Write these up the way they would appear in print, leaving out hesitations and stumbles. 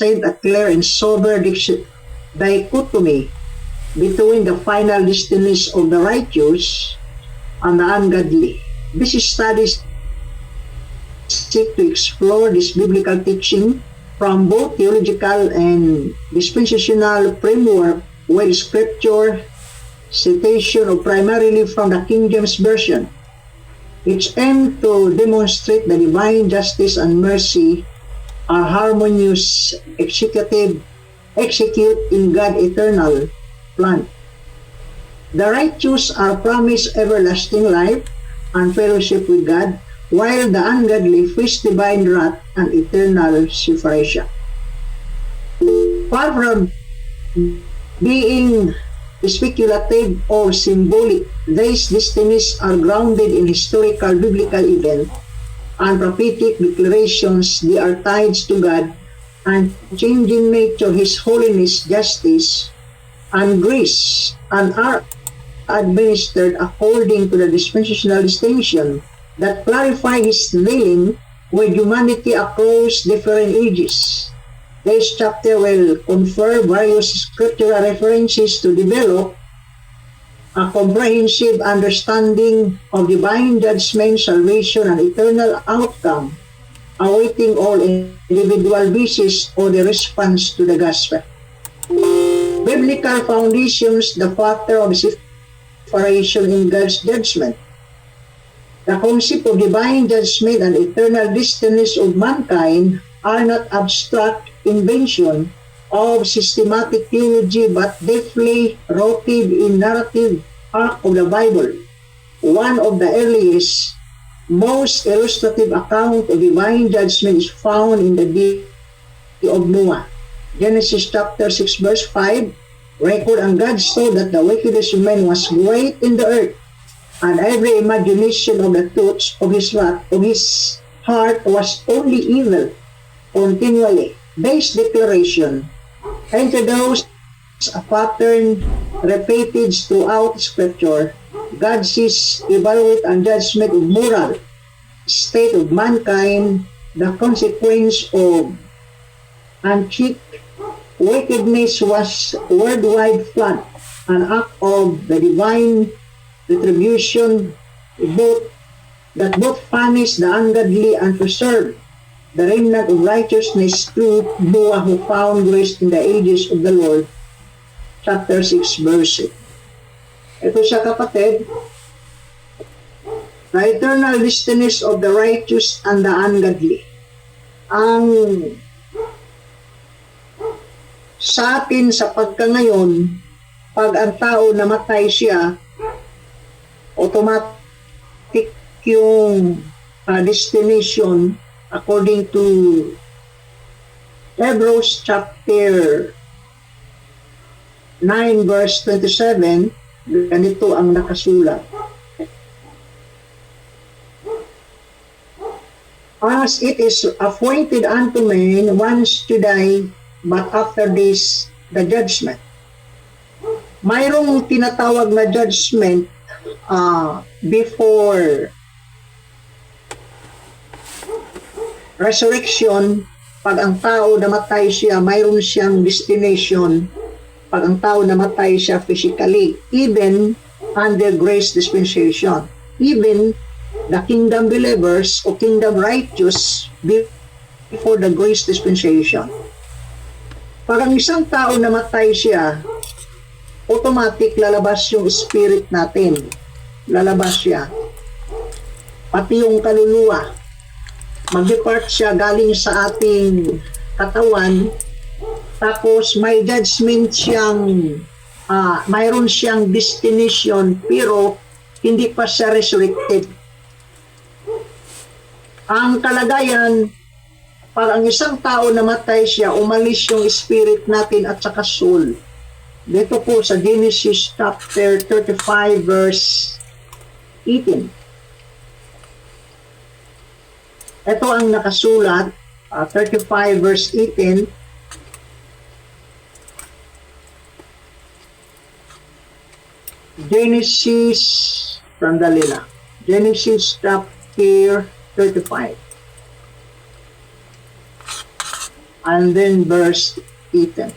present a clear and sober dichotomy between the final destinies of the righteous and the ungodly. These studies seek to explore this biblical teaching from both theological and dispensational framework, with scripture citation of primarily from the King James Version. Its aim to demonstrate the divine justice and mercy are harmonious execute in God's eternal plan. The righteous are promised everlasting life and fellowship with God, while the ungodly face divine wrath and eternal separation. Far from being speculative or symbolic, these destinies are grounded in historical biblical events and prophetic declarations. They are tied to God and changing nature, His holiness, justice, and grace, and are administered according to the dispensational distinction that clarify His dealing with humanity across different ages. This chapter will confer various scriptural references to develop a comprehensive understanding of divine judgment, salvation, and eternal outcome, awaiting all individual basis or the response to the gospel. Biblical foundations, the factor of separation in God's judgment. The concept of divine judgment and eternal destinies of mankind are not abstract invention of systematic theology, but deeply rooted in narrative arc of the Bible. One of the earliest, most illustrative account of divine judgment is found in the day of Noah. Genesis chapter 6 verse 5 record, and God saw that the wickedness of men was great in the earth, and every imagination of the thoughts of his heart was only evil continually. This declaration introduces a pattern repeated throughout Scripture. God sees, evaluate, and judgment of moral state of mankind, the consequence of unchecked wickedness was worldwide flood, an act of the divine retribution that both punish the ungodly and preserve the remnant of righteousness through Noah, who found grace in the ages of the Lord. Chapter 6 verse 8. Ito siya, kapatid, the eternal destinies of the righteous and the ungodly. Ang sa atin sa pagkangayon, pag ang tao namatay siya, automatic yung destination according to Hebrews chapter 9 verse 27, ganito ang nakasulat. As it is appointed unto men once to die, but after this, the judgment. Mayroong tinatawag na judgment before resurrection. Pag ang tao namatay siya, mayroon siyang destination. Pag ang tao namatay siya physically, even under grace dispensation, even the kingdom believers o kingdom righteous before the grace dispensation. Pag ang isang tao namatay siya, automatic lalabas yung spirit natin. Lalabas siya. Pati yung kaluluwa. Mag-depart siya galing sa ating katawan. Tapos may judgment siyang, mayroon siyang destination, pero hindi pa siya resurrected. Ang kalagayan, pag ang isang tao namatay siya, umalis yung spirit natin at saka soul. Dito po sa Genesis chapter 35 verse 18. Ito ang nakasulat, 35 verse 18. Genesis, from Dalila. Genesis chapter 35. And then verse 18.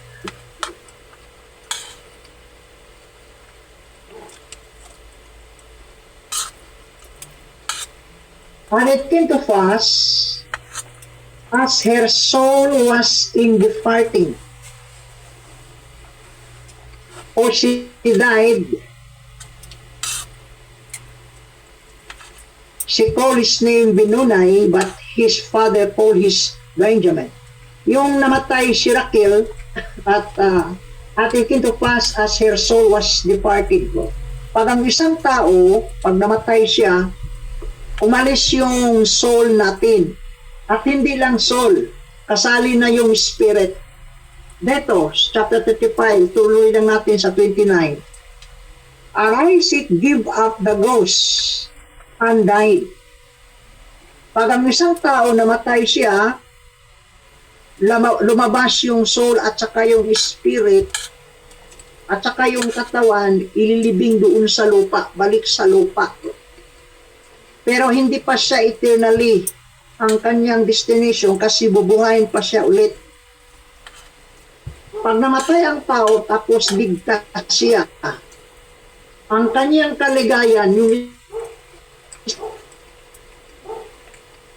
And it came to pass, as her soul was in departing, or she died, she called his name Benoni, but his father called his Benjamin. Yung namatay si Rachel, at it came to pass as her soul was departed. Pag ang isang tao, pag namatay siya, umalis yung soul natin. At hindi lang soul, kasali na yung spirit. Dito, chapter 35, tuloy lang natin sa 29. Arise, it give up the ghost, and died. Pag ang isang tao namatay siya, lumabas yung soul at saka yung spirit, at saka yung katawan, ililibing doon sa lupa, balik sa lupa. Pero hindi pa siya eternally ang kanyang destination kasi bubuhayin pa siya ulit. Pag namatay ang tao tapos ligtas siya, ang kanyang kaligayan, yung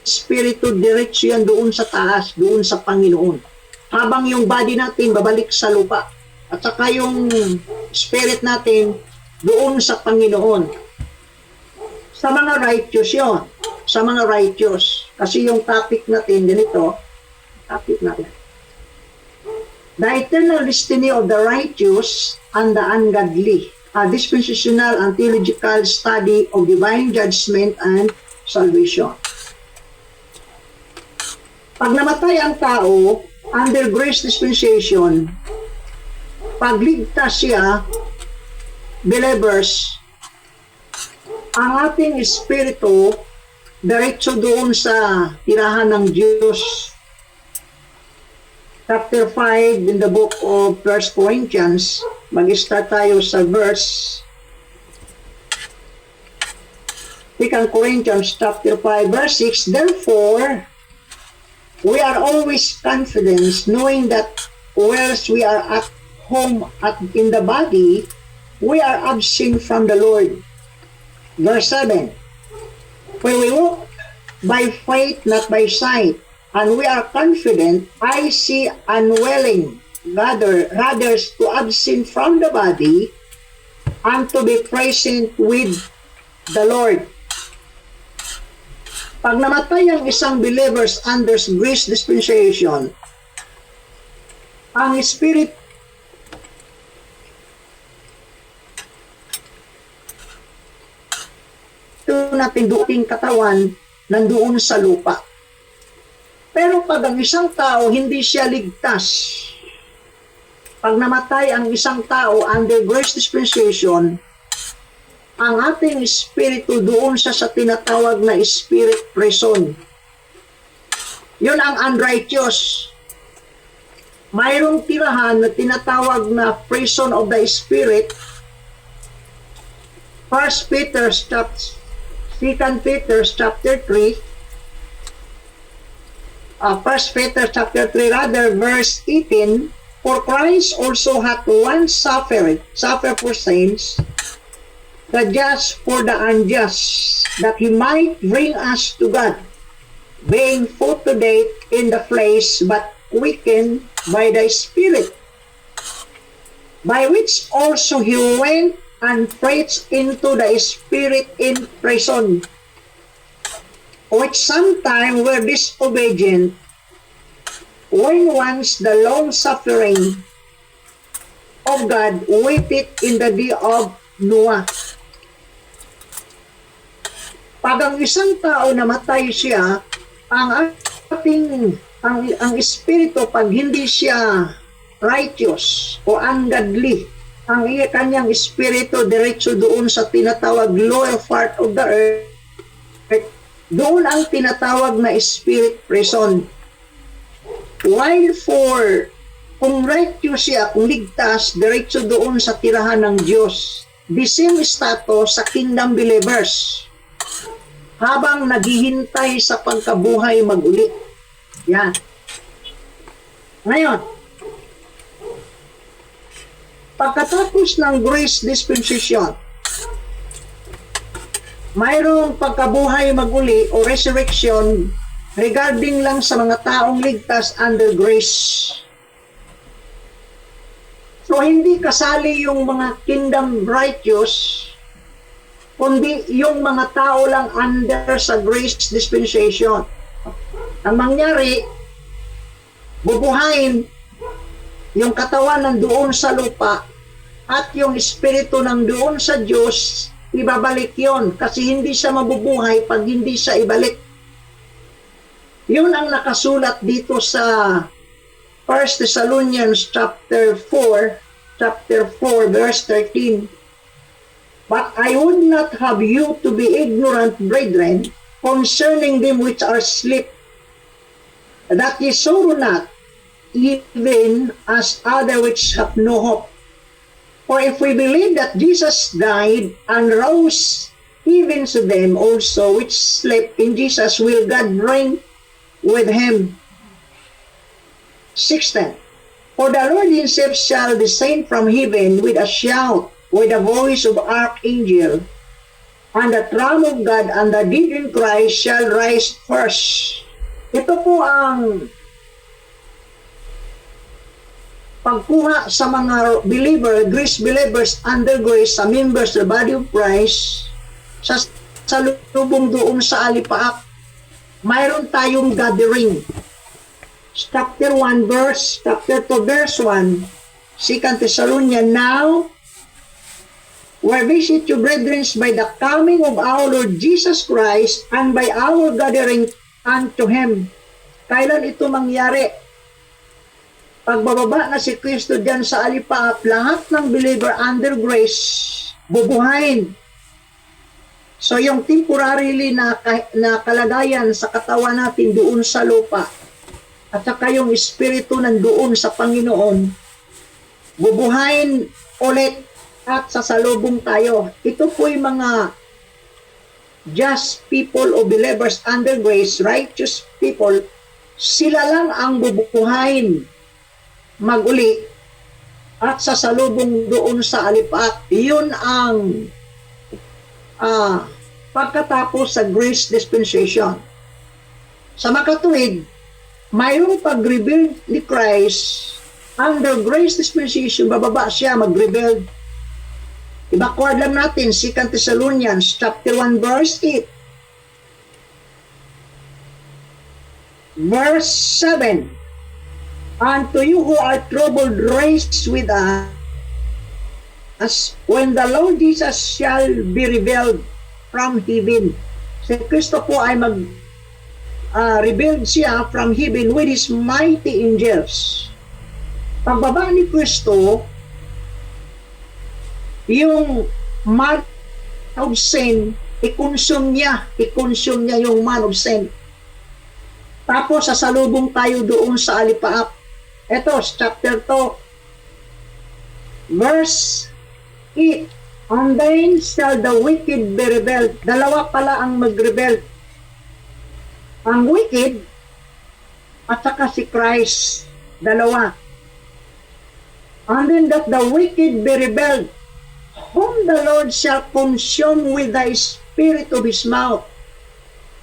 spirito diretso yan doon sa taas, doon sa Panginoon. Habang yung body natin babalik sa lupa. At saka yung spirit natin doon sa Panginoon. Sa mga righteous yun. Sa mga righteous. Kasi yung topic natin, ganito, topic natin. The eternal destiny of the righteous and the ungodly. A dispensational and theological study of divine judgment and salvation. Pag namatay ang tao, under grace dispensation, pagligtas siya, believers, ang ating espiritu diretso doon sa tirahan ng Diyos. Chapter 5 in the book of 1 Corinthians, mag-start tayo sa verse 2 Corinthians chapter 5 verse 6. Therefore, we are always confident knowing that whilst we are at home in the body, we are absent from the Lord. Verse 7, for we walk by faith, not by sight, and we are confident, I see unwilling, rather to absent from the body, and to be present with the Lord. Pag namatay ang isang believers under grace dispensation, ang spirit natin doing katawan nandoon sa lupa. Pero pag ang isang tao hindi siya ligtas, pag namatay ang isang tao under grace dispensation, ang ating espiritu doon sa tinatawag na spirit prison. Yun ang unrighteous. Mayroong tirahan na tinatawag na prison of the spirit. 1 Peter chapter 3, 1 Peter chapter 3 rather verse 18, for Christ also hath once suffered for sins, the just for the unjust, that he might bring us to God, being put to death in the flesh, but quickened by the Spirit, by which also he went and preached into the spirit in prison, which sometime were disobedient, when once the long suffering of God waited in the day of Noah. Pag ang isang tao namatay siya, ang espiritu, pag hindi siya righteous o ungodly, ang kanyang espiritu diretso doon sa tinatawag lower part of the earth, doon ang tinatawag na spirit prison. While kung righteous siya, kung ligtas, diretso doon sa tirahan ng Diyos. The same status sa kingdom believers. Habang naghihintay sa pagkabuhay mag-uli. Yan. Ngayon, pagkatapos ng grace dispensation, mayroong pagkabuhay maguli o resurrection regarding lang sa mga taong ligtas under grace. So, hindi kasali yung mga kingdom righteous, kundi yung mga tao lang under sa grace dispensation. Ang mangyari, bubuhayin yung katawan ng doon sa lupa at yung espiritu ng doon sa Diyos, ibabalik yon kasi hindi siya mabubuhay pag hindi siya ibalik. Yun ang nakasulat dito sa 1 Thessalonians chapter 4 verse 13. But I would not have you to be ignorant, brethren, concerning them which are asleep, that ye sorrow not, even as other which have no hope. For if we believe that Jesus died and rose, even to them also which slept in Jesus will God bring with him. 16. For the Lord himself shall descend from heaven with a shout, with the voice of archangel, and the trump of God, and the dead in Christ shall rise first. Ito po ang pagkuha sa mga believer, grace believers under grace, sa members of the body of Christ, sa lubong doon sa alipaap, mayroon tayong gathering. Chapter 2 verse 1, 2 Thessalonians, now we visit you, brethren, by the coming of our Lord Jesus Christ and by our gathering unto Him. Kailan ito mangyari? Pagbababa na si Kristo dyan sa alipaap, lahat ng believer under grace, bubuhayin. So yung temporarily na kalagayan sa katawan natin doon sa lupa, at saka yung espiritu nandoon sa Panginoon, bubuhayin ulit at sasalubong tayo. Ito po yung mga just people o believers under grace, righteous people, sila lang ang bubuhayin maguli at sasalubong doon sa alipaap. Yun ang pagkatapos sa grace dispensation. Sa makatuwid, mayroong pag-rebuild ni Christ under grace dispensation, bababa siya mag-rebuild. I-backward lang natin 2 Thessalonians chapter 1 verse 8. Verse 7. Unto you who are troubled, rest with us, as when the Lord Jesus shall be revealed from heaven. Si Kristo po ay revealed siya from heaven with His mighty angels. Pagbaba ni Kristo, yung man of sin, i-consume niya yung man of sin. Tapos sasalubong tayo doon sa alipaap. Ito, chapter 2, verse 8. And then shall the wicked be rebelled. Dalawa pala ang mag-rebel. Ang wicked at saka si Christ. Dalawa. And then that the wicked be rebelled, whom the Lord shall consume with the spirit of His mouth,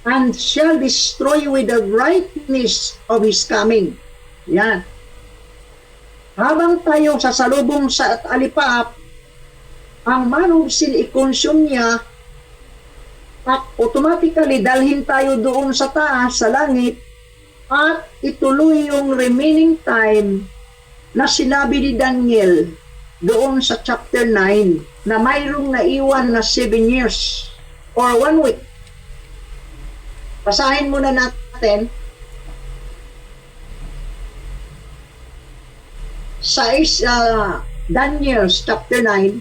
and shall destroy with the brightness of His coming. Yan. Habang tayo sasalubong sa alipaap, ang man of sin i-consume niya at automatically dalhin tayo doon sa taas, sa langit, at ituloy yung remaining time na sinabi ni Daniel doon sa chapter 9 na mayroong naiwan na 7 years or 1 week. Basahin muna natin sa Daniel chapter 9.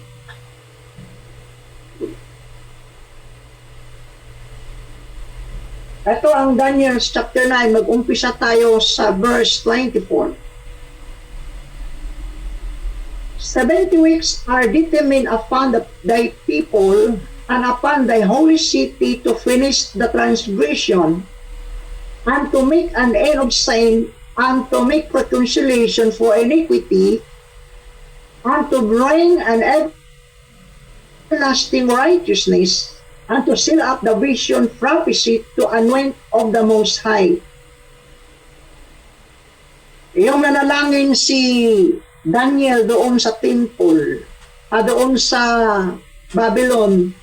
Ito ang Daniel chapter 9. Mag-umpisa tayo sa verse 24. 70 weeks are determined upon thy people and upon thy holy city to finish the transgression and to make an end of sin and to make reconciliation for iniquity, and to bring an everlasting righteousness, and to seal up the vision prophecy to anoint of the Most High. Yung nanalangin si Daniel doon sa temple, doon sa Babylon,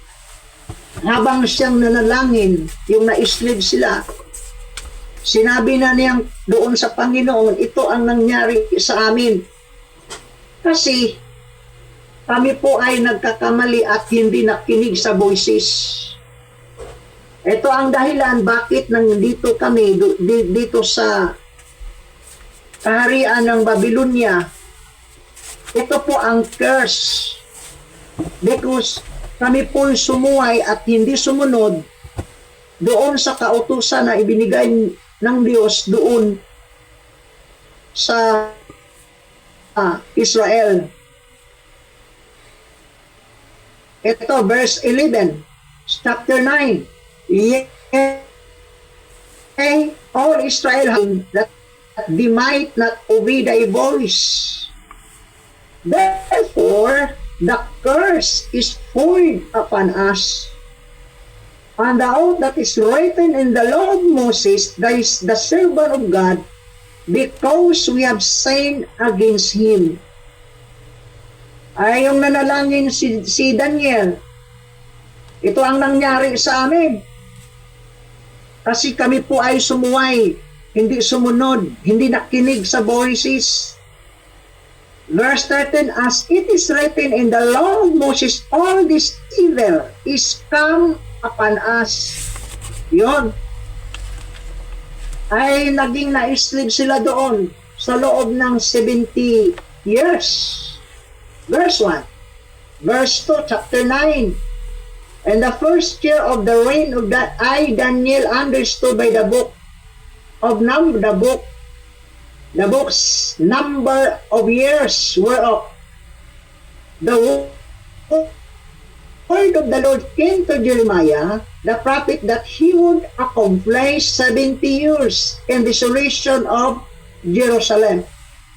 habang siyang nanalangin, yung na-slave sila, sinabi na niyang doon sa Panginoon, ito ang nangyari sa amin. Kasi kami po ay nagkakamali at hindi nakinig sa voices. Ito ang dahilan bakit nandito kami dito sa kaharian ng Babylonia. Ito po ang curse. Because kami po sumuway at hindi sumunod doon sa kautusan na ibinigay ng Diyos doon sa Israel. Ito, verse 11, chapter 9. Yea, all Israel that they might not obey thy voice. Therefore, the curse is poured upon us. And the oath that is written in the law of Moses, that is the servant of God, because we have sinned against him. Ay, yung nanalangin si Daniel, ito ang nangyari sa amin. Kasi kami po ay sumuway, hindi sumunod, hindi nakinig sa voices. Verse 13, as it is written in the law of Moses, all this evil is come upon us. Yun. Ay naging na-slave sila doon sa loob ng 70 years. Verse 1. Verse 2, chapter 9. And the first year of the reign of that I, Daniel, understood by the book of the book's number of years whereof the word of the Lord came to Jeremiah, the prophet, that he would accomplish 70 years in desolation of Jerusalem.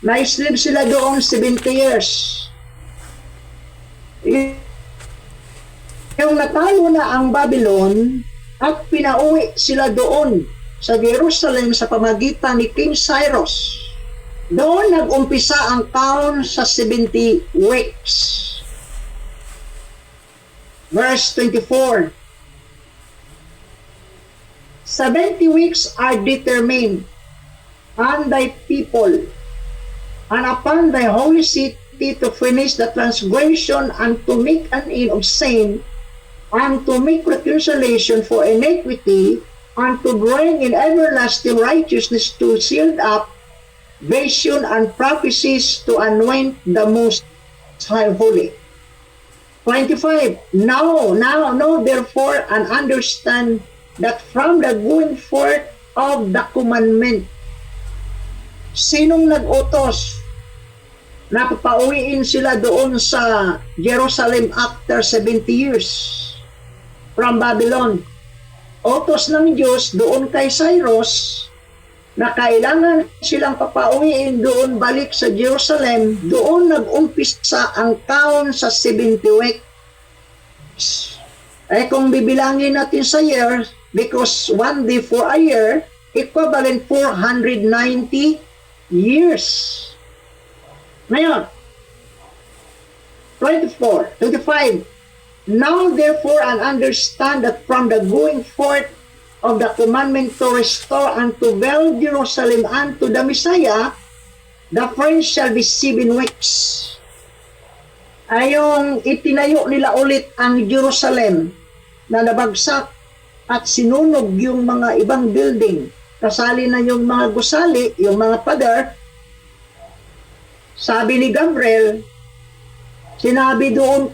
Na-slave sila doon 70 years. Yung natalo na ang Babylon at pinauwi sila doon sa Jerusalem sa pamagitan ni King Cyrus. Doon nag-umpisa ang count sa 70 weeks. Verse 24. 70 weeks are determined on thy people and upon thy holy city to finish the transgression and to make an end of sin and to make reconciliation for iniquity and to bring in everlasting righteousness, to seal up vision and prophecies, to anoint the Most High Holy. 25. Now, therefore, and understand that from the going forth of the commandment, sinong nag-utos na papauwiin sila doon sa Jerusalem after 70 years from Babylon? Utos ng Diyos doon kay Cyrus na kailangan silang papauwiin doon balik sa Jerusalem. Doon nag-umpisa ang count sa 70 weeks. Eh kung bibilangin natin sa year, because one day for a year, equivalent 490 years. Ngayon, 25. Now therefore, and understand that from the going forth of the commandment to restore and to build Jerusalem unto the Messiah, the friends shall be 7 weeks. Ayong itinayo nila ulit ang Jerusalem na nabagsak at sinunog yung mga ibang building. Kasali na yung mga gusali, yung mga pader. Sabi ni Gabriel, sinabi doon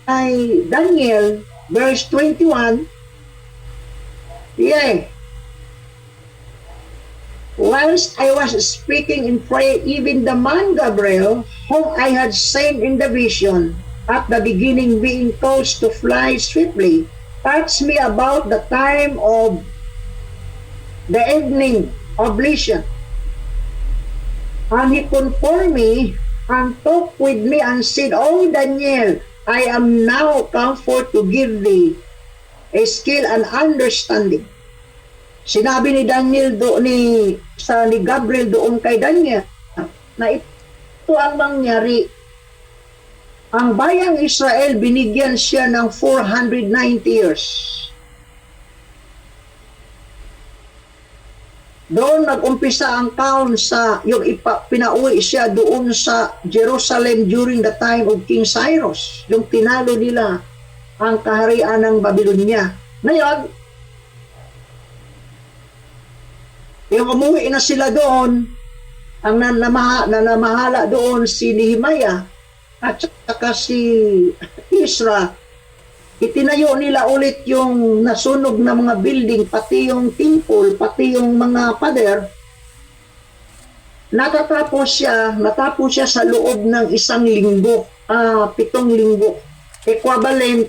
kay Daniel, verse 21, yea, whilst I was speaking in prayer, even the man Gabriel, whom I had seen in the vision, at the beginning being caused to fly swiftly, touched me about the time of the evening oblation. And he confirmed me and talked with me and said, "Oh Daniel, I am now come forth to give thee a skill and understanding." Sinabi ni Daniel ni Gabriel doon kay Daniel na ito ang mangyari. Ang bayang Israel, binigyan siya ng 490 years. Doon nag-umpisa ang count sa yung pinauwi siya doon sa Jerusalem during the time of King Cyrus. Yung tinalo nila ang kaharian ng Babylonia. Ngayon, yung umuwi na sila doon, ang nanamahala doon si Nehemiah at saka si Ezra, itinayo nila ulit yung nasunog na mga building, pati yung temple, pati yung mga pader. Natapos siya sa loob ng 1 linggo, 7 linggo, equivalent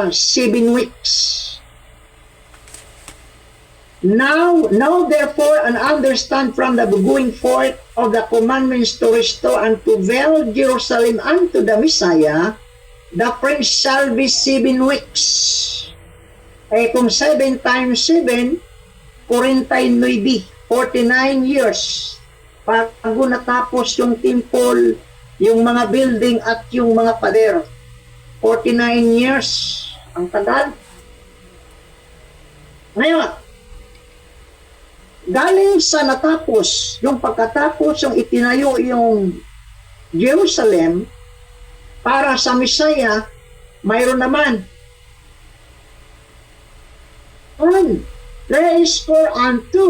7 weeks. Now therefore, and understand from the going forth of the commandments to restore and to build Jerusalem unto the Messiah, the prince shall be 7 weeks. Kung 7 times 7, 49 years. Bago natapos yung temple, yung mga building at yung mga pader. 49 years. Ang tagal. Ngayon, galing sa natapos, yung pagkatapos, yung itinayo yung Jerusalem, para sa Messiah, mayroon naman. And 62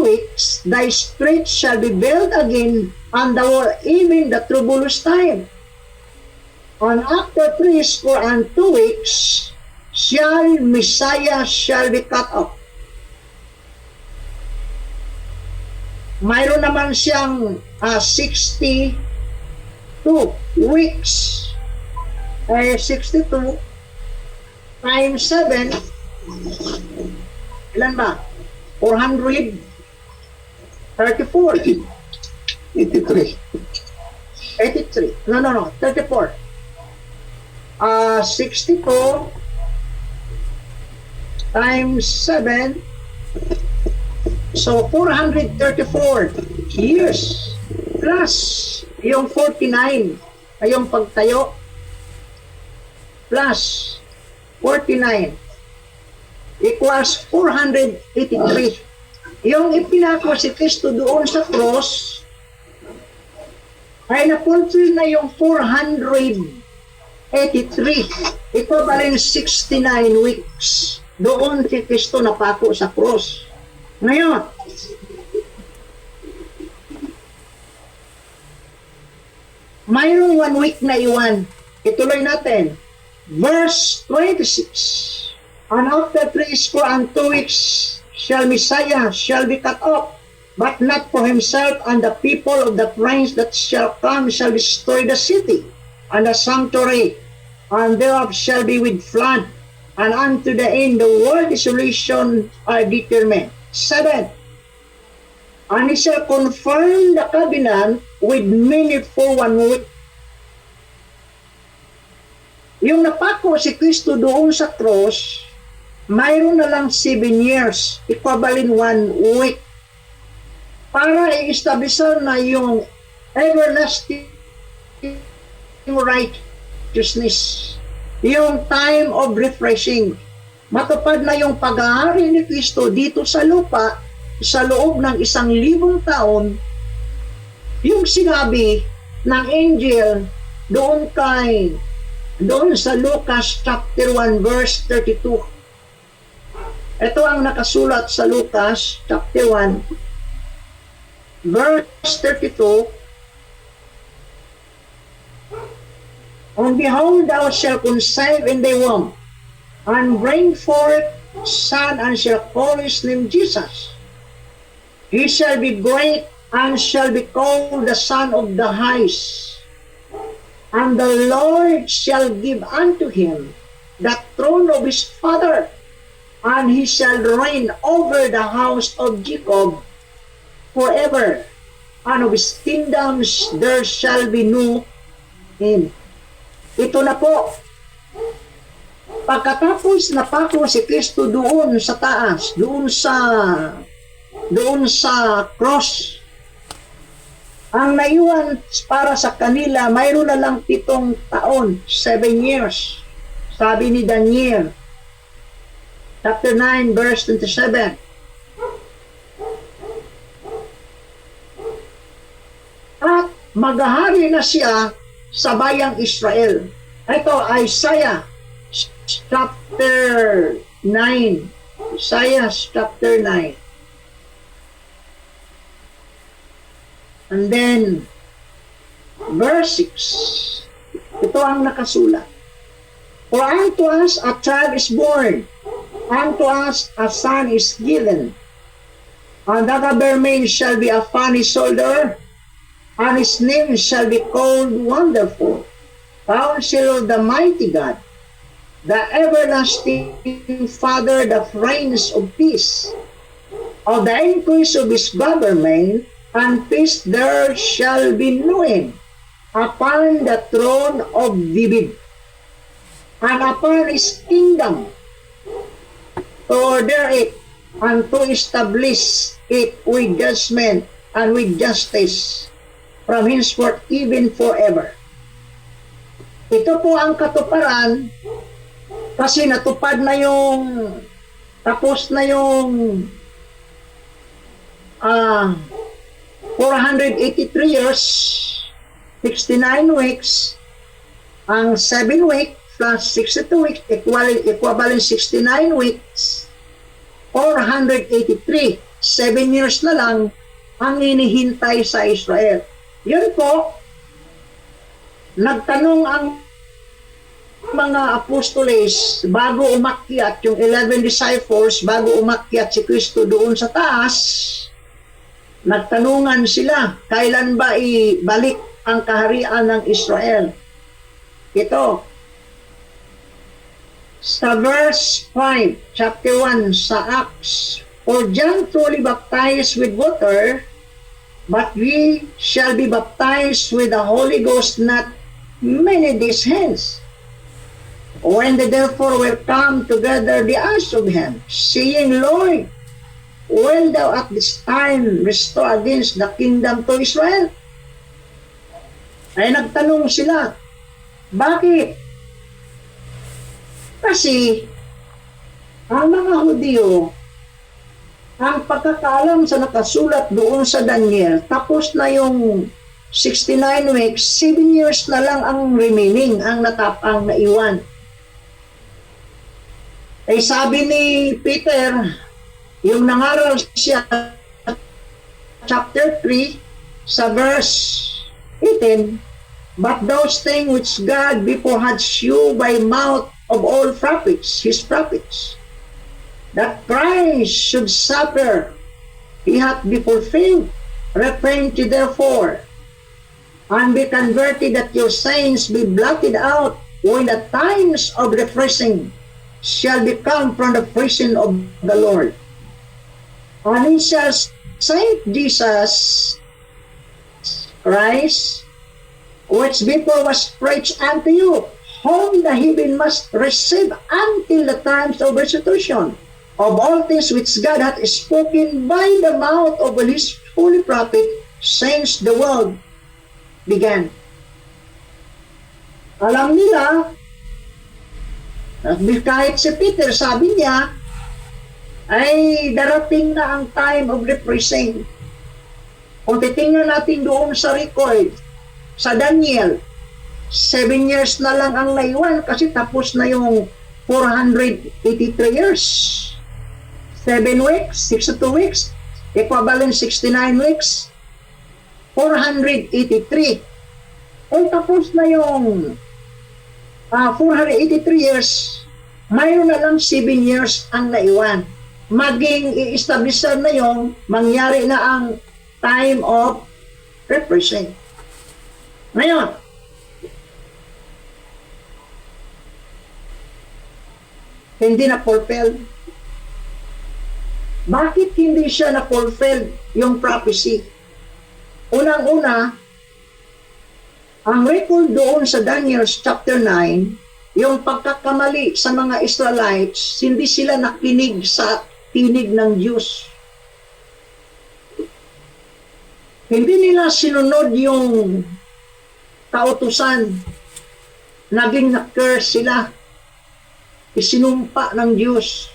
weeks, thy street shall be built again, and the wall, even the troublous time. And after 62 weeks, Messiah shall be cut off. Mayroon naman siyang 62 weeks. 62 times 7, ilan ba? 434. 83. 83. No. 34. 62 times 7. So, 434 years plus yung 49 ay yung pagtayo plus 49 equals 483. Yung ipinako si Kristo doon sa cross ay na-fulfill na yung 483 equivalent 69 weeks. Doon si Kristo napako sa cross. Ngayon, mayroong 1 week na iwan. Ituloy natin. Verse 26. And after 62 weeks shall Messiah shall be cut off, but not for himself, and the people of the prince that shall come shall destroy the city, and the sanctuary, and thereof shall be with flood, and unto the end the world desolation are determined. 7. And he shall confirm the covenant with many for 1 week. Yung napako si Kristo doon sa cross, mayroon na lang 7 years, equivalent 1 week, para i-establisan na yung everlasting righteousness, yung time of refreshing. Matupad na yung pag-aari ni Kristo dito sa lupa sa loob ng 1,000 taon, yung sinabi ng angel doon sa Lucas chapter 1 verse 32. Ito ang nakasulat sa Lucas chapter 1 verse 32. And behold, thou shalt conceive in thy womb, and bring forth son, and shall call his name Jesus. He shall be great, and shall be called the Son of the Highest. And the Lord shall give unto him the throne of his father, and he shall reign over the house of Jacob forever, and of his kingdoms there shall be no end. Ito na po. Pagkatapos napako si Kristo doon sa taas, doon sa cross, ang naiwan para sa kanila, mayroon na lang 7 taon, 7 years. Sabi ni Daniel, chapter 9, verse 27. At maghahari na siya sa bayang Israel. Ito, Isaiah chapter 9. Isaiah chapter 9. And then, verse 6. Ito ang nakasulat. For unto us a child is born, unto us a son is given, and the government shall be upon his shoulder, and his name shall be called Wonderful, Counselor, the Mighty God, the Everlasting Father, the Prince of Peace. Of the increase of his government and peace there shall be no end upon the throne of David, and upon his kingdom, to order it and to establish it with judgment and with justice from henceforth even forever. Ito po ang katuparan kasi natupad na yung tapos na yung 483 years, 69 weeks, ang 7 weeks plus 62 weeks, equivalent 69 weeks, 483, 7 years na lang ang hinihintay sa Israel. Yun po, nagtanong ang mga apostoles bago umakyat, yung 11 disciples, bago umakyat si Kristo doon sa taas, nagtanungan sila, kailan ba ibalik ang kaharian ng Israel? Ito, sa verse 5, chapter 1 sa Acts, For John truly baptized with water, but we shall be baptized with the Holy Ghost not many days hence. When they therefore were come together, they asked of him, saying, Lord, will thou at this time restore against the kingdom to Israel? Ay nagtanong sila, bakit? Kasi ang mga Hudyo, ang pagkakaalam sa nakasulat doon sa Daniel, tapos na yung 69 weeks, 7 years na lang ang remaining, ang naiwan. Ay sabi ni Peter, yung nangaral siya chapter 3 sa verse 18, But those things which God before had shewn by mouth of all prophets, his prophets, that Christ should suffer, he hath before fulfilled. Repent ye therefore, and be converted, that your sins be blotted out, when the times of refreshing shall become from the prison of the Lord. And he shall send Jesus Christ, which before was preached unto you, whom the heathen must receive until the times of restitution of all things which God hath spoken by the mouth of his holy prophet since the world began. Alam nila, kahit si Peter, sabi niya, ay darating na ang time of refreshing. Kung titingnan natin doon sa record, sa Daniel, 7 years na lang ang naiwan kasi tapos na yung 483 years. 7 weeks, 62 weeks, equivalent 69 weeks, 483. Kung tapos na yung 483 years, mayroon na lang 7 years ang naiwan. Maging i-establish na yung mangyari na ang time of refreshing. Ngayon, hindi na-fulfill. Bakit hindi siya na-fulfill yung prophecy? Unang-una, ang record doon sa Daniel chapter 9, yung pagkakamali sa mga Israelites, hindi sila nakinig sa tinig ng Diyos. Hindi nila sinunod yung kautusan. Naging na-curse sila. Isinumpa ng Diyos.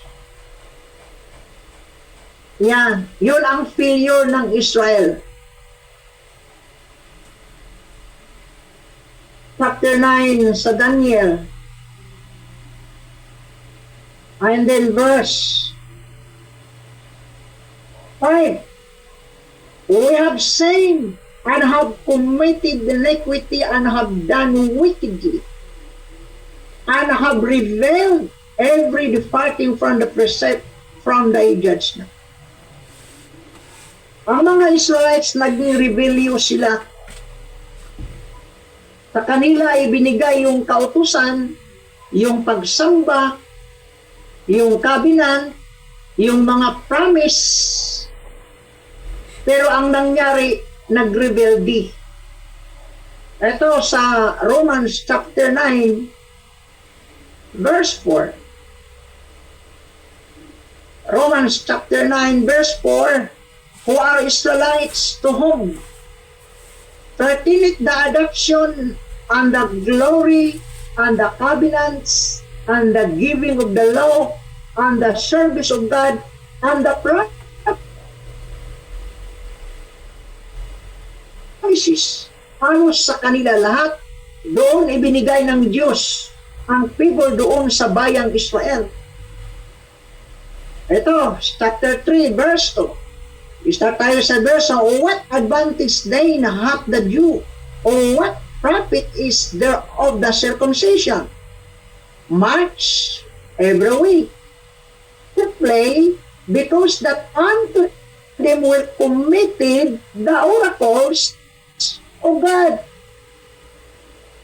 Yan. Yun ang failure ng Israel. Chapter 9 sa Daniel. And then verse 5. We have sinned and have committed iniquity and have done wickedly and have revealed every departing from the precept from thy judgment. Ang mga Israelites naging rebellious sila. Sa kanila ibinigay yung kautusan, yung pagsamba, yung covenant, yung mga promise. Pero ang nangyari, nagrebelde. Ito sa Romans chapter 9, verse 4. Romans chapter 9, verse 4, who are Israelites to whom pertaineth the adoption and the glory and the covenants and the giving of the law and the service of God and the promises. Halos sa kanila lahat, doon ibinigay ng Diyos ang favor doon sa bayang Israel. Ito, chapter 3, verse 2. Start tayo sa verse, what advantage then hath the Jew, or what profit is there of the circumcision? Much every week to play, because that unto them were committed the oracles of God.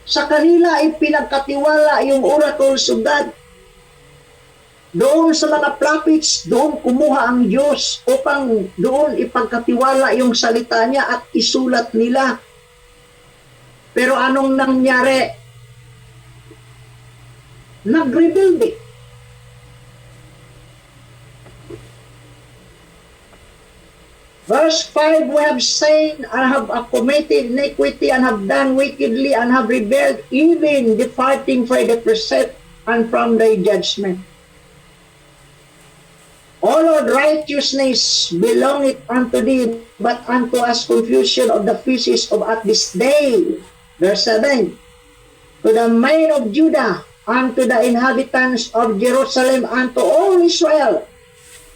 Sa kanila ipinagkatiwala yung oracles of God. Doon sa mga prophets, doon kumuha ang Diyos upang doon ipagkatiwala yung salita niya at isulat nila. Pero anong nangyari? Nag-rebelde. Verse 5, we have sinned and have committed iniquity and have done wickedly and have rebelled, even departing from the precept and from thy judgment. O Lord, righteousness belongeth unto thee, but unto us confusion of the feasts of at this day. Verse 7, to the men of Judah, unto the inhabitants of Jerusalem, unto all Israel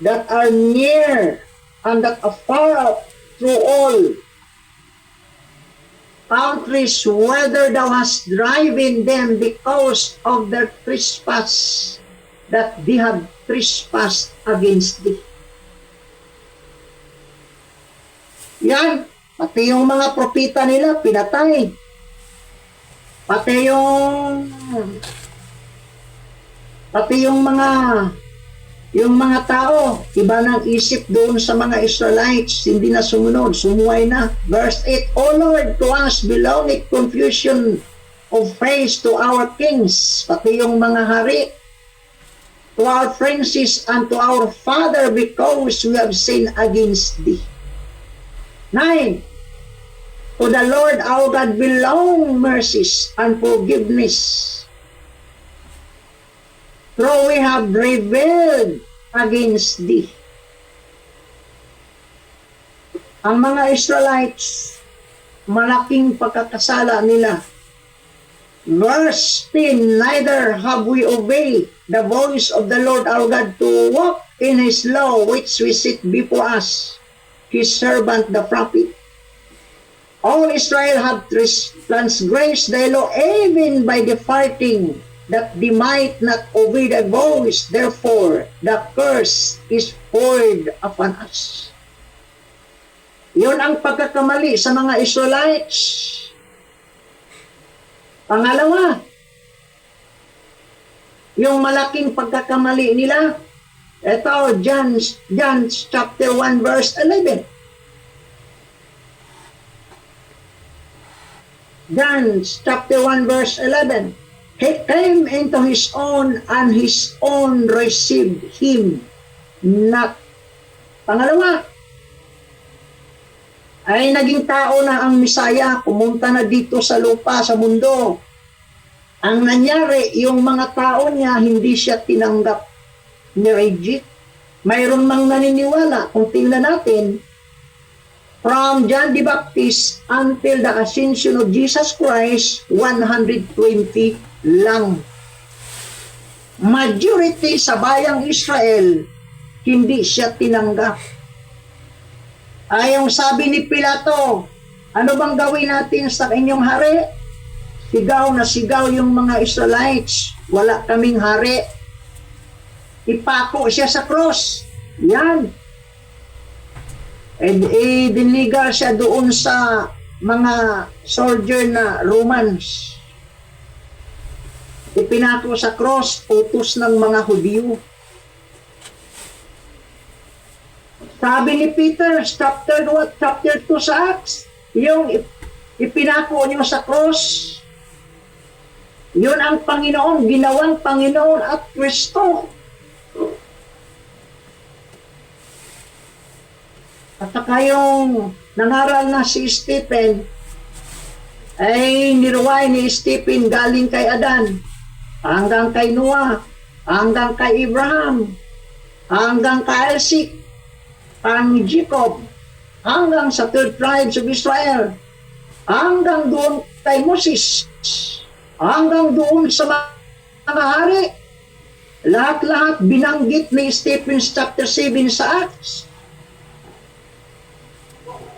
that are near and that are far out through all countries, whether thou hast driven them because of their trespass, that they have trespassed against thee. Yan, pati yung mga propita nila, pinatay. Pati yung mga tao, iba ng isip doon sa mga Israelites, hindi na sumunod, sumuway na. Verse 8, O Lord, to us belongeth confusion of praise to our kings, pati yung mga hari, to our princes and to our father, because we have sinned against thee. 9, to the Lord our God belong mercies and forgiveness, though we have rebelled against thee. Ang mga Israelites, malaking pagkakasala nila. Verse 10, neither have we obeyed the voice of the Lord our God to walk in his law, which we set before us, his servant the prophet. All Israel have transgressed thy law, even by departing, that they might not obey thy voice. Therefore, the curse is poured upon us. Yun ang pagkakamali sa mga Israelites. Pangalawa, yung malaking pagkakamali nila, ito, John chapter 1 verse 11. John chapter 1 verse 11. He came into his own and his own received him not. Pangalawa, ay naging tao na ang Misaya, pumunta na dito sa lupa, sa mundo. Ang nangyari, yung mga tao niya, hindi siya tinanggap ni Reggie. Mayroon mang naniniwala, kung tingnan natin, from John the Baptist until the ascension of Jesus Christ, 120 lang. Majority sa bayang Israel, hindi siya tinanggap. Ayong sabi ni Pilato, ano bang gawin natin sa inyong hari? Sigaw na sigaw yung mga Israelites, wala kaming hari. Ipako siya sa cross. Yan. Dinigal siya doon sa mga soldier na Romans. Ipinako sa cross, utos ng mga Hudyo. Sabi ni Peter, chapter 2 sa Acts, yung ipinako niyo sa cross, yun ang Panginoon, ginawang Panginoon at Kristo. At saka yung nangaral na si Stephen, ay niruway ni Stephen galing kay Adan, hanggang kay Noah, hanggang kay Abraham, hanggang kay Isaac, ang Jacob, hanggang sa 3 tribes of Israel, hanggang doon kay Moses, hanggang doon sa mga hari. Lahat-lahat binanggit ni Stephen chapter 7 sa Acts.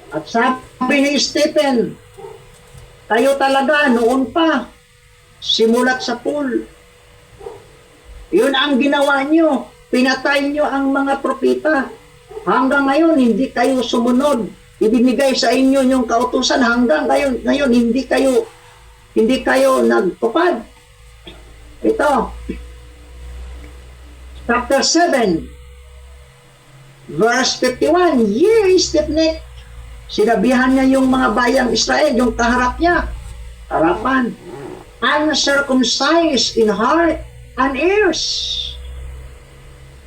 At sabi ni Stephen, kayo talaga noon pa, simulat sa pool. Yun ang ginawa nyo, pinatay nyo ang mga propeta. Hanggang ngayon, hindi kayo sumunod. Ibinigay sa inyo yung kautusan hanggang ngayon hindi kayo nagtupad. Ito, chapter 7, verse 51, ye stiff-necked. Sinabihan niya yung mga bayang Israel, yung kaharap niya, harapan, uncircumcised in heart and ears.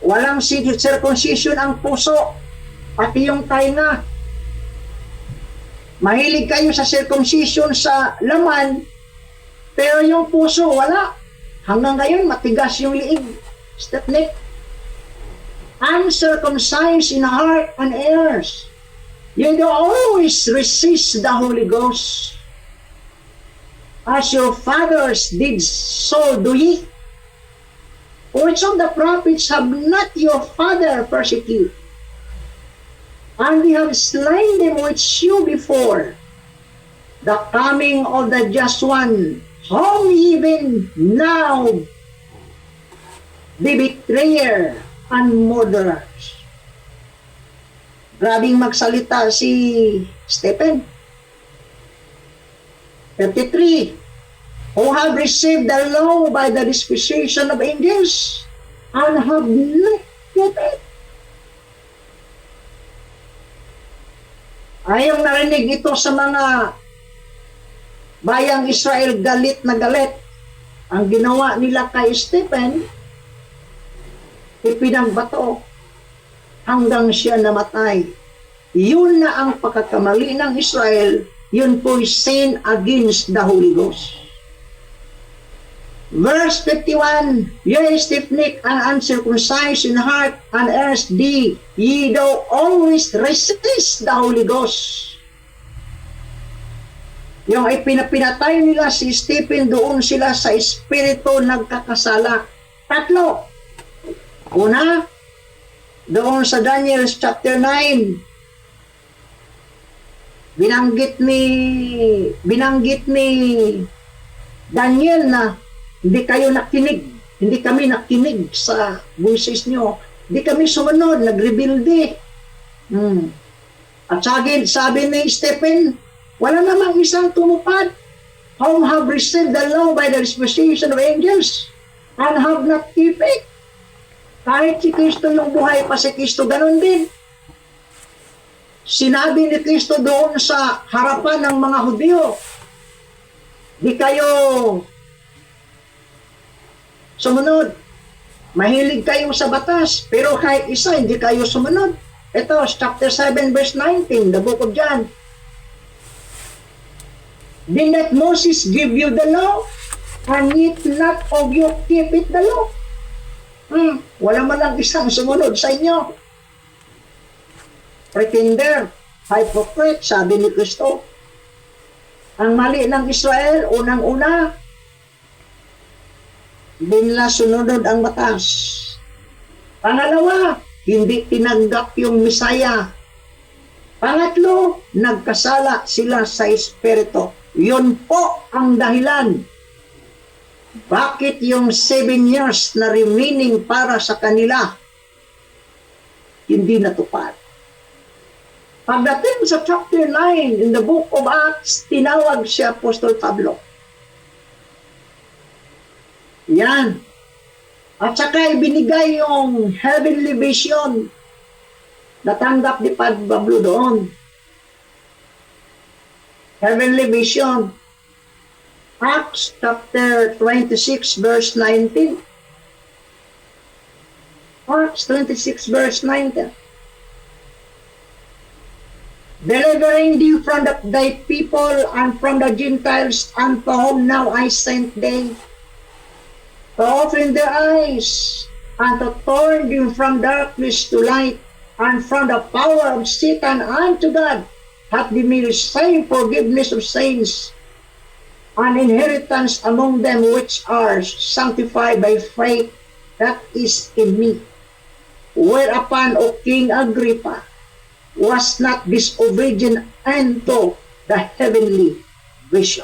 Walang circumcision ang puso, pati yung tainga. Mahilig kayo sa circumcision sa laman, pero yung puso, wala. Hanggang ngayon, matigas yung liig. Stiff-necked. Uncircumcised in heart and ears. You do always resist the Holy Ghost. As your fathers did, so do ye. Which of the prophets have not your father persecuted? And we have slain them which you before the coming of the just one, whom even now the betrayer and murderers. Grabing magsalita si Stephen. 33. Who have received the law by the dispensation of angels and have not kept it. Ayong narinig ito sa mga bayang Israel, galit na galit. Ang ginawa nila kay Stephen, ipinagbato hanggang siya namatay. Yun na ang pagkakamali ng Israel, yun po'y sin against the Holy Ghost. Verse 51, ye stiff-necked and uncircumcised in heart and ears, ye do always resist the Holy Ghost. Yung ipinapinatay nila si Stephen, doon sila sa espiritu nagkakasala. 3. Una, doon sa Daniel chapter 9, binanggit ni Daniel na hindi kami nakinig sa buwisis nyo. Hindi kami sumunod, nagrebuilde. At sabi ni Stephen, wala namang isang tumupad. Whom have received the law by the dispensation of angels and have not kept it. Kahit si Kristo yung buhay pa si Kristo, ganun din. Sinabi ni Kristo doon sa harapan ng mga Hudyo, Di kayo sumunod. Mahilig kayo sa batas, pero kahit isa, hindi kayo sumunod. Ito, chapter 7, verse 19, the book of John. Did not Moses give you the law? And yet not of you keep it the law? Wala man lang isang sumunod sa inyo. Pretender, hypocrite, sabi ni Kristo. Ang mali ng Israel, unang-una, hindi nila sunod ang batas. Pangalawa, hindi tinanggap yung Misaya. Pangatlo, nagkasala sila sa Espiritu. Yun po ang dahilan. Bakit yung 7 years na remaining para sa kanila hindi natupad? Pagdating sa chapter 9 in the book of Acts, tinawag si Apostol Pablo. Yan. At saka ibinigay yung heavenly vision. Natanggap ni Pablo doon. Heavenly vision. Acts chapter 26 verse 19. Acts 26 verse 19. Delivering thee from thy people and from the Gentiles, unto whom now I sent thee, to open their eyes, and to turn them from darkness to light, and from the power of Satan unto God, hath they may receive forgiveness of sins, an inheritance among them which are sanctified by faith that is in me. Whereupon, O King Agrippa, was not disobedient unto the heavenly vision.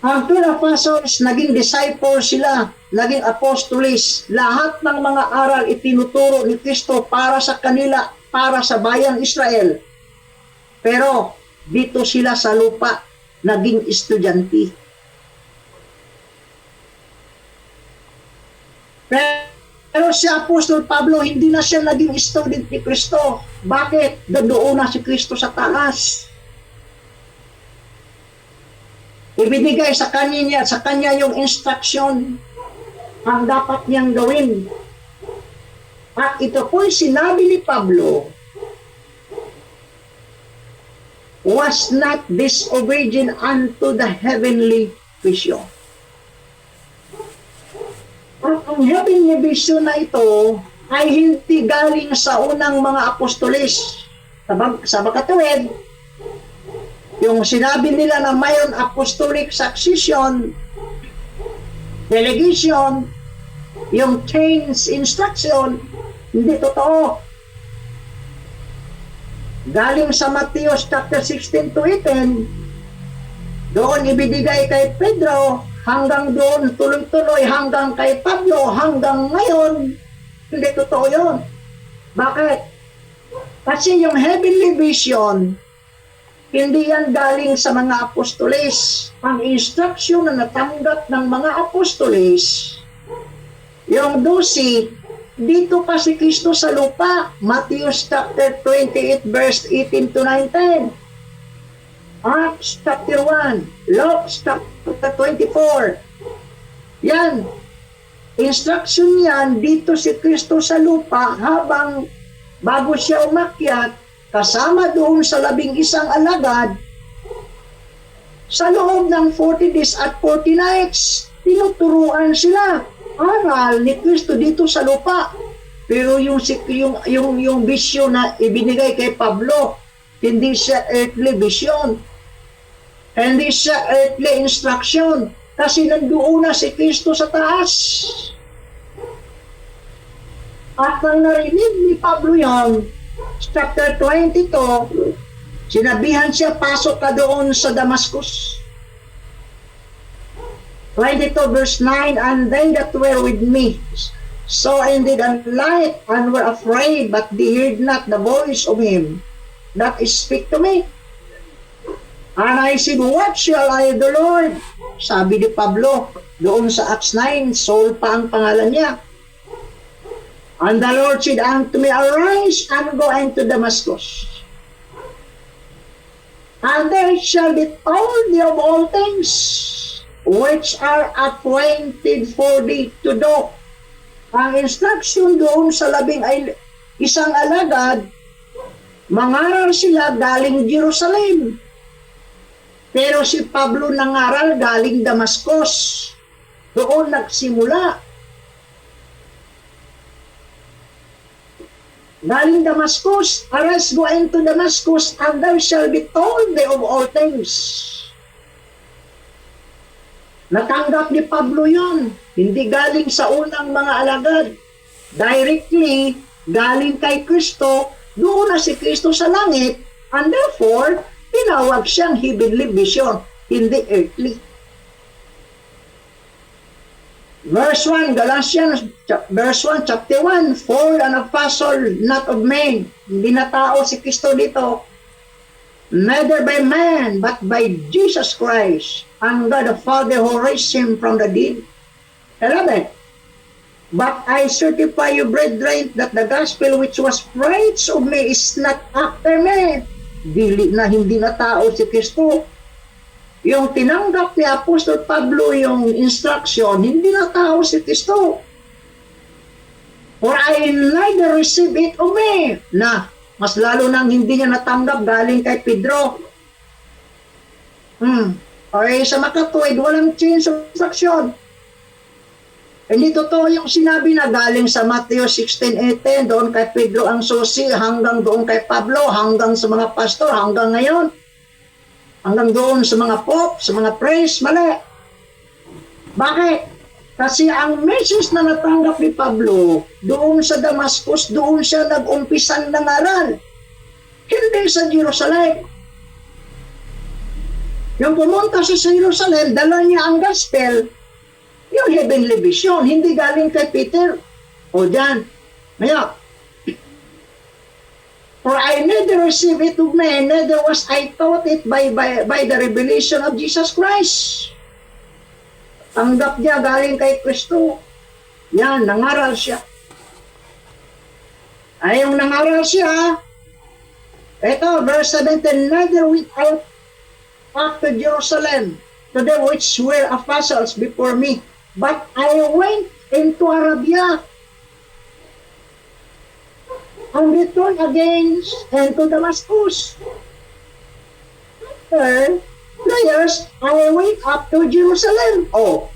Ang 12 apostles, naging disciples sila, naging apostoles. Lahat ng mga aral itinuturo ni Kristo para sa kanila, para sa bayang Israel. Pero dito sila sa lupa, naging estudyante. Pero si Apostol Pablo, hindi na siya naging student ni Kristo. Bakit? Doon na si Kristo sa taas. Ibinigay sa kanya yung instruction ang dapat niyang gawin. At ito po'y sinabi ni Pablo, was not disobedient unto the heavenly vision. At ang heavenly vision na ito ay hindi galing sa unang mga apostoles. Sa makatuwid, yung sinabi nila na mayroon apostolic succession, delegation, yung change instruction, hindi totoo. Galing sa Matthew chapter 16 to 18, doon ibinigay kay Pedro, hanggang doon tuloy-tuloy hanggang kay Pablo, hanggang ngayon, hindi totoo yun. Bakit? Kasi yung heavenly vision, hindi yan galing sa mga apostoles. Ang instruction na natanggap ng mga apostoles, yung 12, dito pa si Kristo sa lupa. Matthew chapter 28 verse 18 to 19. Acts chapter 1, Luke chapter 24. Yan. Instruction yan, dito si Kristo sa lupa habang bago siya umakyat, kasama doon sa 11 alagad, sa loob ng 40 days at 40 nights, tinuturuan sila. Aral ni Kristo dito sa lupa. Pero yung vision na ibinigay kay Pablo, hindi siya earthly vision. Hindi siya earthly instruction. Kasi nandoon na si Kristo sa taas. At nang narinig ni Pablo yon, chapter 22, sinabihan siya, pasok ka doon sa Damascus. 22 verse 9, and they that were with me saw indeed a light and were afraid, but they heard not the voice of him that speak to me. And I said, what shall I do, Lord? Sabi ni Pablo, doon sa Acts 9, Saul pa ang pangalan niya. And the Lord said unto me, arise and go into Damascus. And they shall be told thee of all things which are appointed for thee to do. Ang instruction doon sa isang alagad, mangaral sila galing Jerusalem. Pero si Pablo nangaral galing Damascus. Doon nagsimula. Galing Damascus, arise go into Damascus, and thou shall be told thee of all things. Natanggap ni Pablo yon, hindi galing sa unang mga alagad. Directly, galing kay Kristo, doon na si Kristo sa langit, and therefore, tinawag siyang heavenly vision, hindi earthly. Verse 1, Galatians, verse 1, chapter 1, for an apostle not of men, hindi na tao si Kristo dito, neither by man, but by Jesus Christ, and God the Father who raised him from the dead. 11. But I certify you, brethren, that the gospel which was preached of me is not after me. Hindi na tao si Kristo. Yung tinanggap ni Apostol Pablo yung instruction, hindi na tao si Kristo. For I neither receive it of me. Na, mas lalo nang hindi niya natanggap galing kay Pedro. Okay, sa makatuwid, walang change of instruction. Hindi totoo yung sinabi na galing sa Matthew 16:18, doon kay Pedro ang susi, hanggang doon kay Pablo, hanggang sa mga pastor, hanggang ngayon. Hanggang doon sa mga pope, sa mga priest, mali. Bakit? Kasi ang message na natanggap ni Pablo, doon sa Damascus, doon siya nag-umpisan ng aral. Hindi sa Jerusalem. Yung pumunta siya sa Jerusalem, dala niya ang gospel, yung heavenly vision, hindi galing kay Peter. O dyan. Ngayon, for I neither received it of men, neither was I taught it by the revelation of Jesus Christ. Tanggap niya galing kay Kristo. Yan, nangaral siya. Ay, yung nangaral siya, ito, verse 17, neither went out up to Jerusalem, to them which were apostles before me, but I went into Arabia, and returned again into Damascus. After 3 years, I went up to Jerusalem. Oh,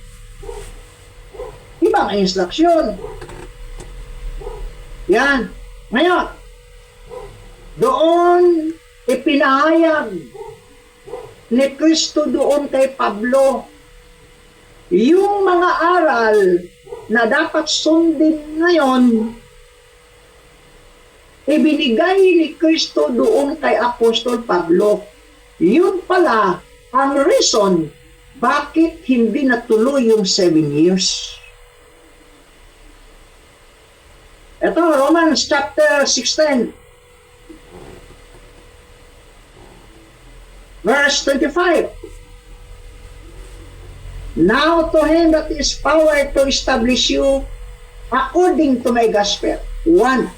ibang instruction. Yan. Ngayon, doon ipinahayag ni Kristo doon kay Pablo yung mga aral na dapat sundin ngayon, ibinigay ni Kristo doon kay Apostol Pablo. Yun pala ang reason bakit hindi natuloy yung 7 years. Ito, Romans chapter 16. Verse 25. Now to him that is power to establish you according to my gospel. 1.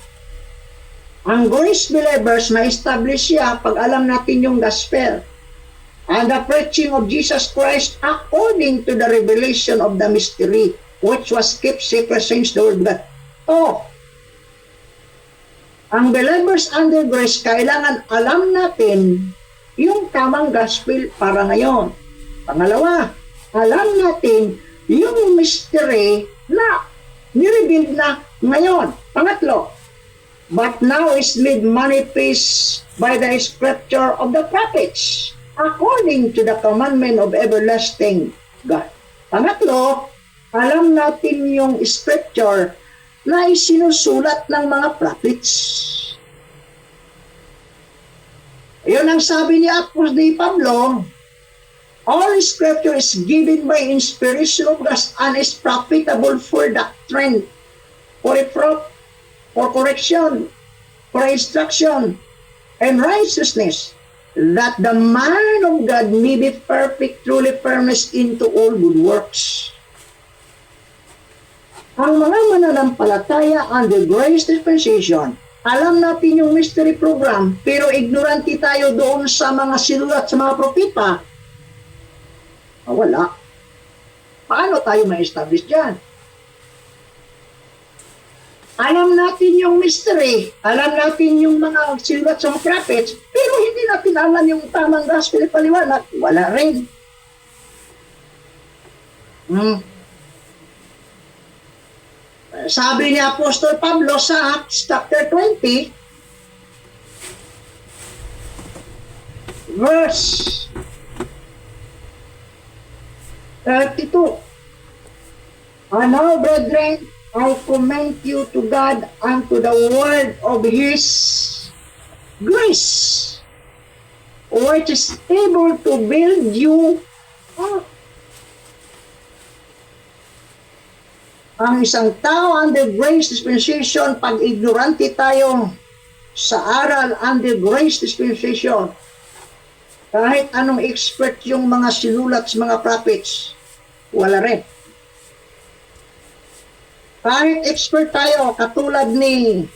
Ang grace believers ma-establish siya pag alam natin yung gospel. And the preaching of Jesus Christ according to the revelation of the mystery which was kept secret since the world began. Oh, ang believers under grace, kailangan alam natin yung tamang gospel para ngayon. Pangalawa, alam natin yung mystery na nireveal na ngayon. Pangatlo, but now is made manifest by the scripture of the prophets, according to the commandment of everlasting God. Pangatlo, alam natin yung scripture na isinusulat ng mga prophets. Yun ang sabi ni Apostol Pablo, all scripture is given by inspiration of God and is profitable for doctrine, for reproof, for correction, for instruction, and righteousness, that the man of God may be perfect, truly furnished into all good works. Ang mga mananampalataya under grace dispensation alam natin yung mystery program, pero ignorante tayo doon sa mga sinulat sa mga propeta, wala. Paano tayo ma-establish dyan? Alam natin yung mystery, alam natin yung mga sinulat sa mga prophets, pero hindi natin alam yung tamang gospel paliwanag, wala rin. Sabi ni Apostol Pablo sa Acts chapter 20, verse 32. And now, brethren, I commend you to God and to the word of His grace, which is able to build you up. Ang isang tao under grace dispensation, pag ignorante tayo sa aral under grace dispensation, kahit anong expert yung mga sinulat sa mga prophets, wala rin. Kahit expert tayo, katulad ni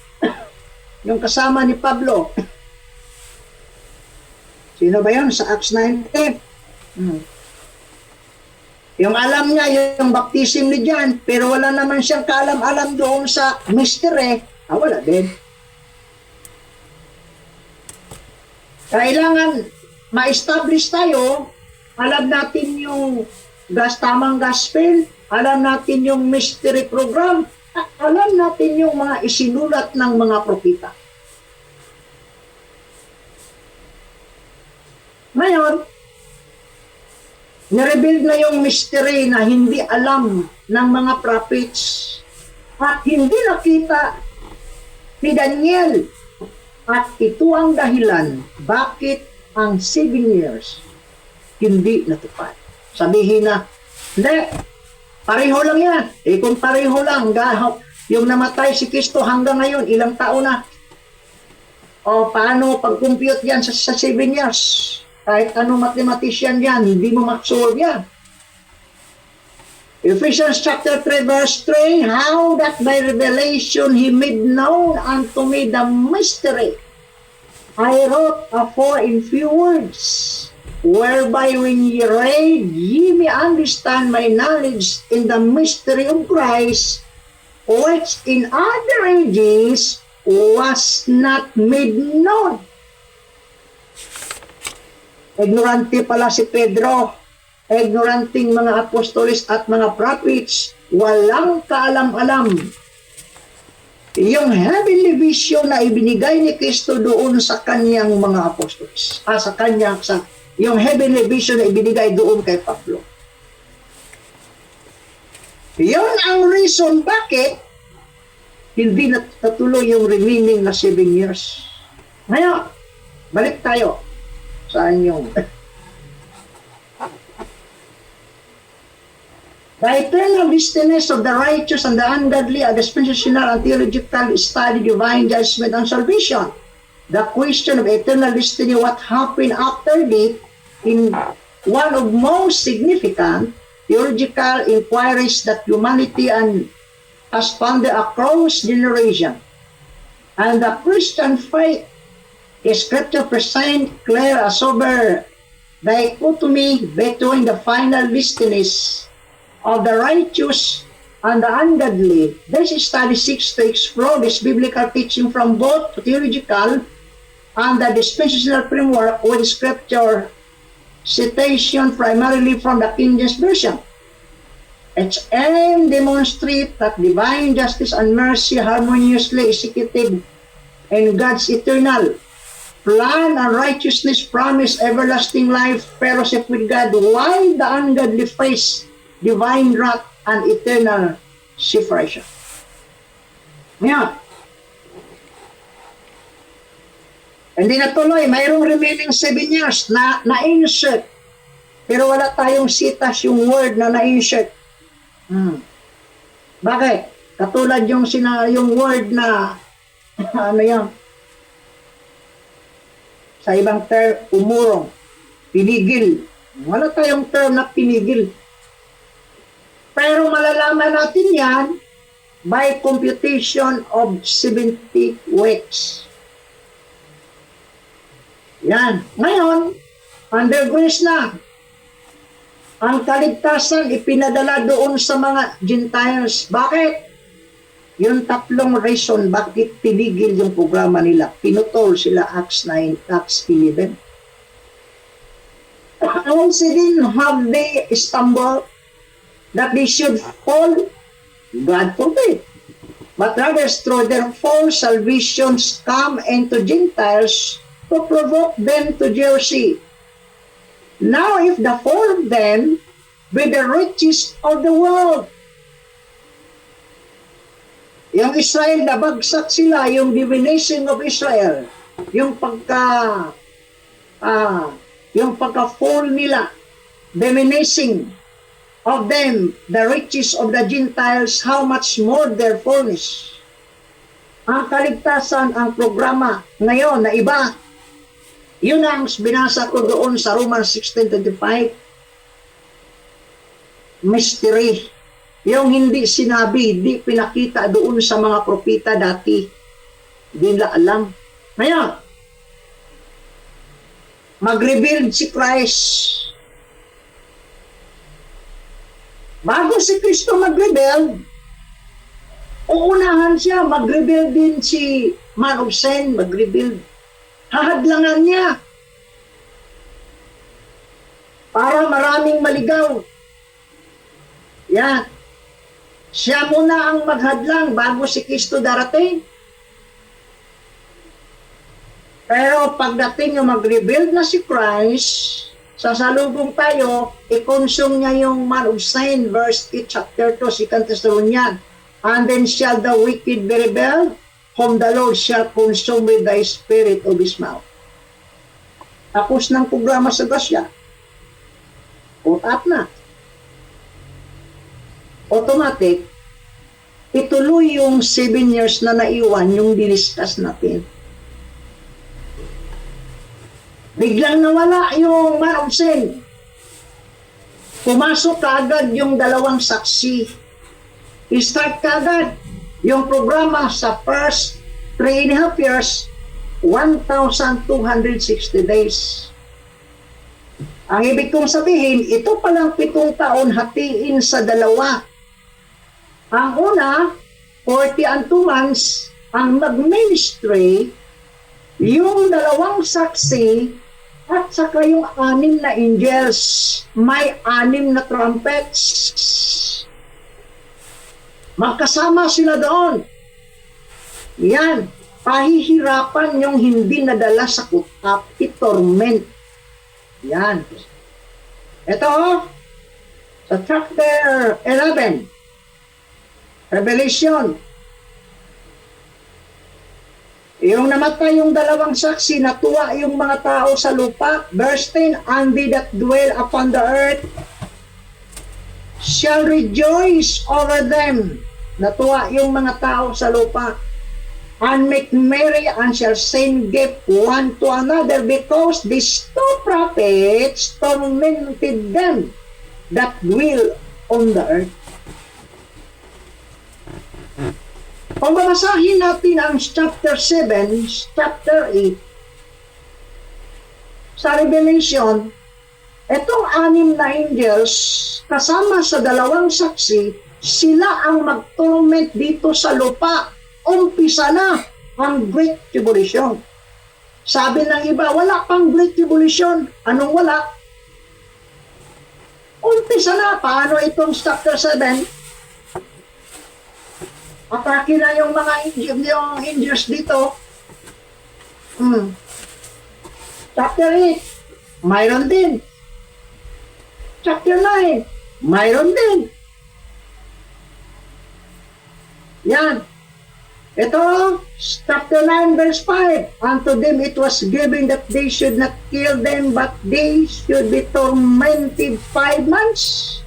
yung kasama ni Pablo. Sino ba yun? Sa Acts 19. Yung alam niya, yung baptism ni John, pero wala naman siyang kaalam-alam doon sa mystery, wala din. Kailangan ma-establish tayo, alam natin yung tamang gospel, alam natin yung mystery program, alam natin yung mga isinulat ng mga propeta. Ngayon, nirebuild na yung mystery na hindi alam ng mga prophets at hindi nakita ni Daniel. At ito ang dahilan bakit ang 7 years hindi natupad. Sabihin na, hindi, pareho lang yan. Kung pareho lang, yung namatay si Kristo hanggang ngayon, ilang taon na? O paano pag-compute yan sa 7 years? Kahit anong mathematician yan, hindi mo ma-solve yan. Ephesians chapter 3 verse 3, how that by revelation He made known unto me the mystery. I wrote afore in few words, whereby when ye read, ye may understand my knowledge in the mystery of Christ, which in other ages was not made known. Ignorante pala si Pedro, ignoranting mga apostolis at mga prophets, walang kaalam-alam. Yung heavenly vision na ibinigay ni Kristo doon sa kanyang mga apostolis, yung heavenly vision na ibinigay doon kay Pablo. Yun ang reason bakit hindi natuloy yung remaining na 7 years. Ngayon, balik tayo sa inyong the eternal destinies of the righteous and the ungodly are dispensational and theological study, divine judgment and salvation. The question of eternal destiny, what happened after death, in one of most significant theological inquiries that humanity has founded across generation. And the Christian faith, Scripture present clear a sober dichotomy between the final destinies of the righteous and the ungodly. This study seeks to explore this biblical teaching from both theological and the dispensational framework with Scripture citation primarily from the King James Version. Its aim demonstrates that divine justice and mercy harmoniously executed in God's eternal plan and righteousness promise everlasting life, fellowship with God, while the ungodly face divine wrath and eternal separation. Ngayon, hindi natuloy, mayroong remaining 7 years na na-insert. Pero wala tayong citas yung word na na-insert. Bakit? Katulad yung word na ano yan? Sa ibang term, umurong, pinigil. Wala tayong term na pinigil. Pero malalaman natin yan by computation of 70 weeks. Yan. Ngayon, under grace na, ang kaligtasan ipinadala doon sa mga Gentiles. Bakit? Yung tatlong reason bakit tinigil yung programa nila. Pinutol sila Acts 9, Acts 11. Once didn't have they stumbled that they should fall, God forbid. But rather through their fall, salvations come into Gentiles to provoke them to jealousy. Now if the fall of them be the riches of the world, yung Israel, nabagsak sila, yung divination of Israel, yung pagka-fall nila, diminishing of them, the riches of the Gentiles, how much more their fullness. Ang kaligtasan, ang programa ngayon na iba, yun ang binasa ko doon sa Romans 16:25. Mystery. Yung hindi sinabi, hindi pinakita doon sa mga propeta dati. Hindi nila alam. Ngayon, mag-reveal si Christ. Bago si Kristo mag-reveal, uunahan siya, mag-reveal din si Man of Sin, mag-reveal. Hahadlangan niya para maraming maligaw. Yan. Siya muna ang maghadlang bago si Kristo darating. Pero pagdating yung mag-rebuild na si Christ, sasalubong tayo, i-consume niya yung Man of Sin, verse 8, chapter 2, 2 Thessalonians. And then shall the wicked be rebelled, whom the Lord shall consume with the spirit of his mouth. Tapos ng programa sa Gasya. Put up na. Automatic, ituloy yung 7 years na naiwan, yung diniscuss natin. Biglang nawala yung Man of Sin. Pumasok kaagad yung dalawang saksi. I-start kaagad yung programa sa first 3.5 years, 1,260 days. Ang ibig kong sabihin, ito palang 7 taon hatiin sa dalawa. Ang una, 40 and 2 months, ang mag-ministry, yung dalawang saksi, at saka yung 6 na angels, may 6 na trumpets. Magkasama sila doon. Yan, pahihirapan yung hindi nadala sa kutap, i-torment. Yan. Ito, sa chapter 11, Revelation. Yung namatay yung dalawang saksi, natuwa yung mga tao sa lupa. Verse 10, and they that dwell upon the earth shall rejoice over them. Natuwa yung mga tao sa lupa. And make merry and shall send gift one to another, because these 2 prophets tormented them that dwell on the earth. Kung babasahin natin ang chapter 7, chapter 8, sa Revelation, itong 6 na angels, kasama sa dalawang saksi, sila ang mag-torment dito sa lupa. Umpisa na ang Great Tribulation. Sabi ng iba, wala pang Great Tribulation. Anong wala? Umpisa na. Paano itong chapter 7? Atake na yung mga angels dito. Chapter 8, mayroon din. Chapter 9, mayroon din. Yan. Ito, chapter 9, verse 5. Unto them it was given that they should not kill them, but they should be tormented 5 months.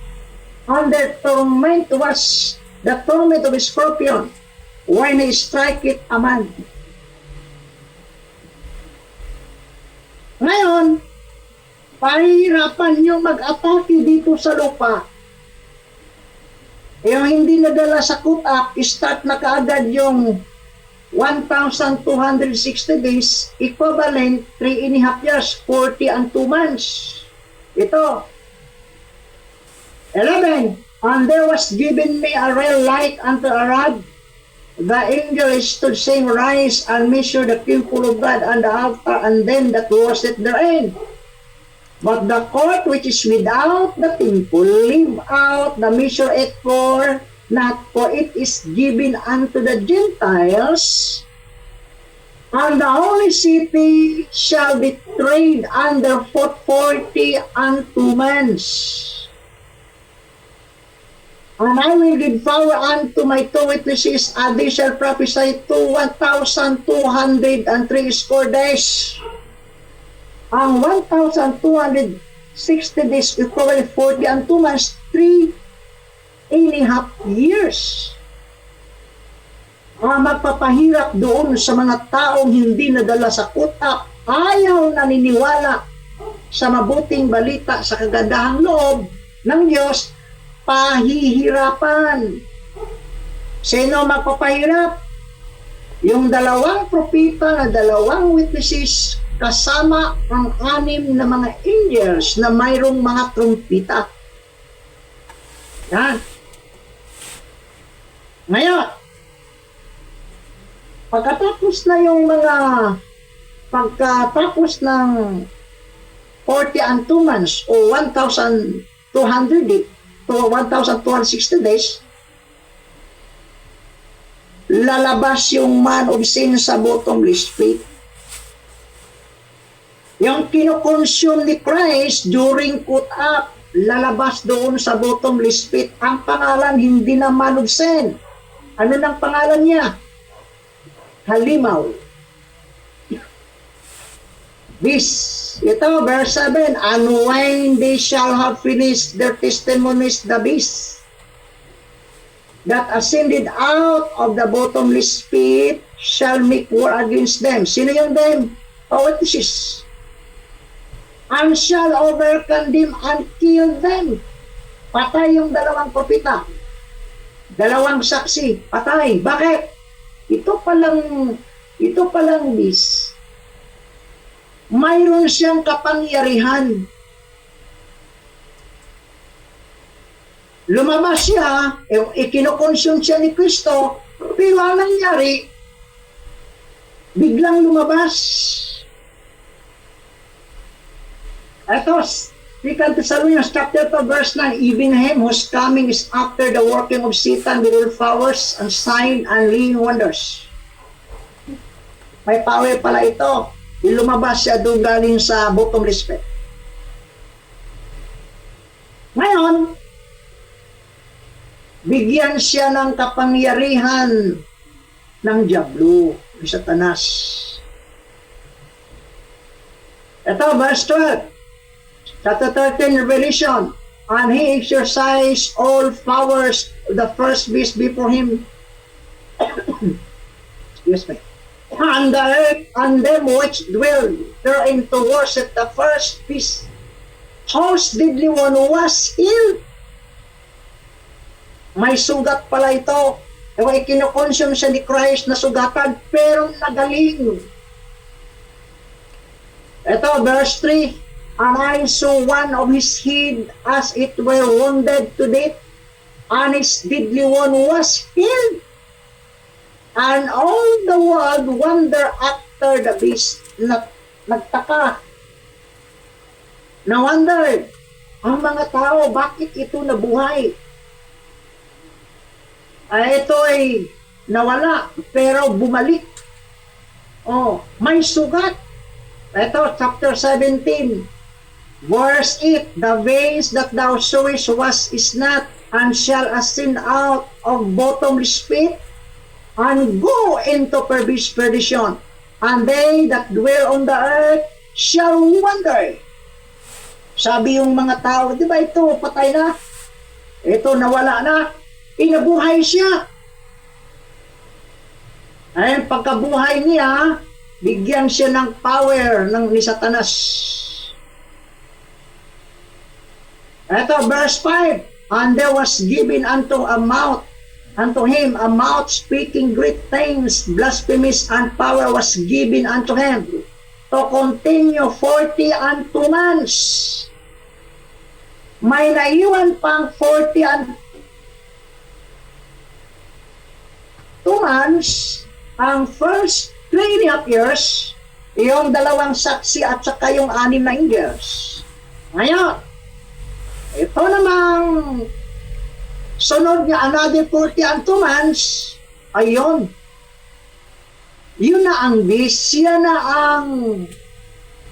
And their torment was the torment of a scorpion when he striketh a man. Ngayon, pahihirapan nyo mag-atake dito sa lupa. Yung hindi nadala sa cut-up, start na kaagad yung 1,260 days, equivalent 3.5 years, 40 and 2 months. Ito. 11. And there was given me a real light unto a rod. The angel stood saying, Rise and measure the temple of God and the altar and them that worship therein. But the court which is without the temple, leave out the measure it for not, for it is given unto the Gentiles, and the holy city shall be trade underfoot 40 and 2 months. And I will give power unto my two witnesses, and they shall prophesy to 1,203 score days. Ang 1,260 days equivalent 40 and 2 months, 3.5 years. Magpapahirap doon sa mga taong hindi nadala sa cut-up, ayaw naniniwala sa mabuting balita sa kagandahang loob ng Diyos, pahihirapan. Sino magpapahirap? Yung dalawang propeta na dalawang witnesses kasama ang 6 na mga angels na mayroong mga trumpita. Yan. Ngayon, pagkatapos ng 40 and 2 months o 1,200 to 1,260 days, lalabas yung man of sin sa bottomless pit. Yung kinokonsume ni Christ during cut-up, lalabas doon sa bottomless pit. Ang pangalan hindi na man of sin. Ano nang pangalan niya? Halimaw. Ito, verse 7, and when they shall have finished their testimonies, the beast that ascended out of the bottomless pit shall make war against them. Sino yung them? Witnesses. And shall overcome them and kill them. Patay yung dalawang propeta. Dalawang saksi. Patay. Bakit? Ito palang beast. Mayroon siyang kapangyarihan. Lumabas siya, ikinokonsume siya ni Kristo, pero ang nangyari, biglang lumabas. Ito, 2 Thessalonians chapter 2 verse 9, even him whose coming is after the working of Satan with all powers and sign and lying wonders. May power pala ito. Lumabas siya doon galing sa bottomless pit. Ngayon, bigyan siya ng kapangyarihan ng Diablo, ng Satanas. Ito, verse 12. Chapter 13, Revelation. And he exercised all powers of the first beast before him. Excuse me. And the earth and them which dwell therein to worship the first beast, whose deadly one was killed. May sugat pala ito. Ewa, ikinokonsume siya ni Christ na sugatan, pero nagaling. Ito, verse 3. And I saw one of his head as it were wounded to death, and his deadly one was killed. And all the world wonder after the beast. Nagtaka. Na-wonder. Ang mga tao, bakit ito nabuhay? Ito ay nawala, pero bumalik. May sugat. Ito, chapter 17, verse 8, the veins that thou sawest is not, and shall ascend out of bottomless pit, and go into perdition, and they that dwell on the earth shall wonder. Sabi yung mga tao, di ba ito, patay na? Ito, nawala na. Inabuhay siya. Ayun, pagkabuhay niya, bigyan siya ng power ni Satanas. Ito, verse 5. And there was given unto him a mouth speaking great things, blasphemous, and power was given unto him to continue 40 and 2 months. May naiwan pang 40 and 2 months, ang first 3.5 years, yung dalawang saksi at saka yung 6 na angels. Ngayon, ito namang sunod niya, another 40 and 2 months, ayun. Yun na ang beast, siya na ang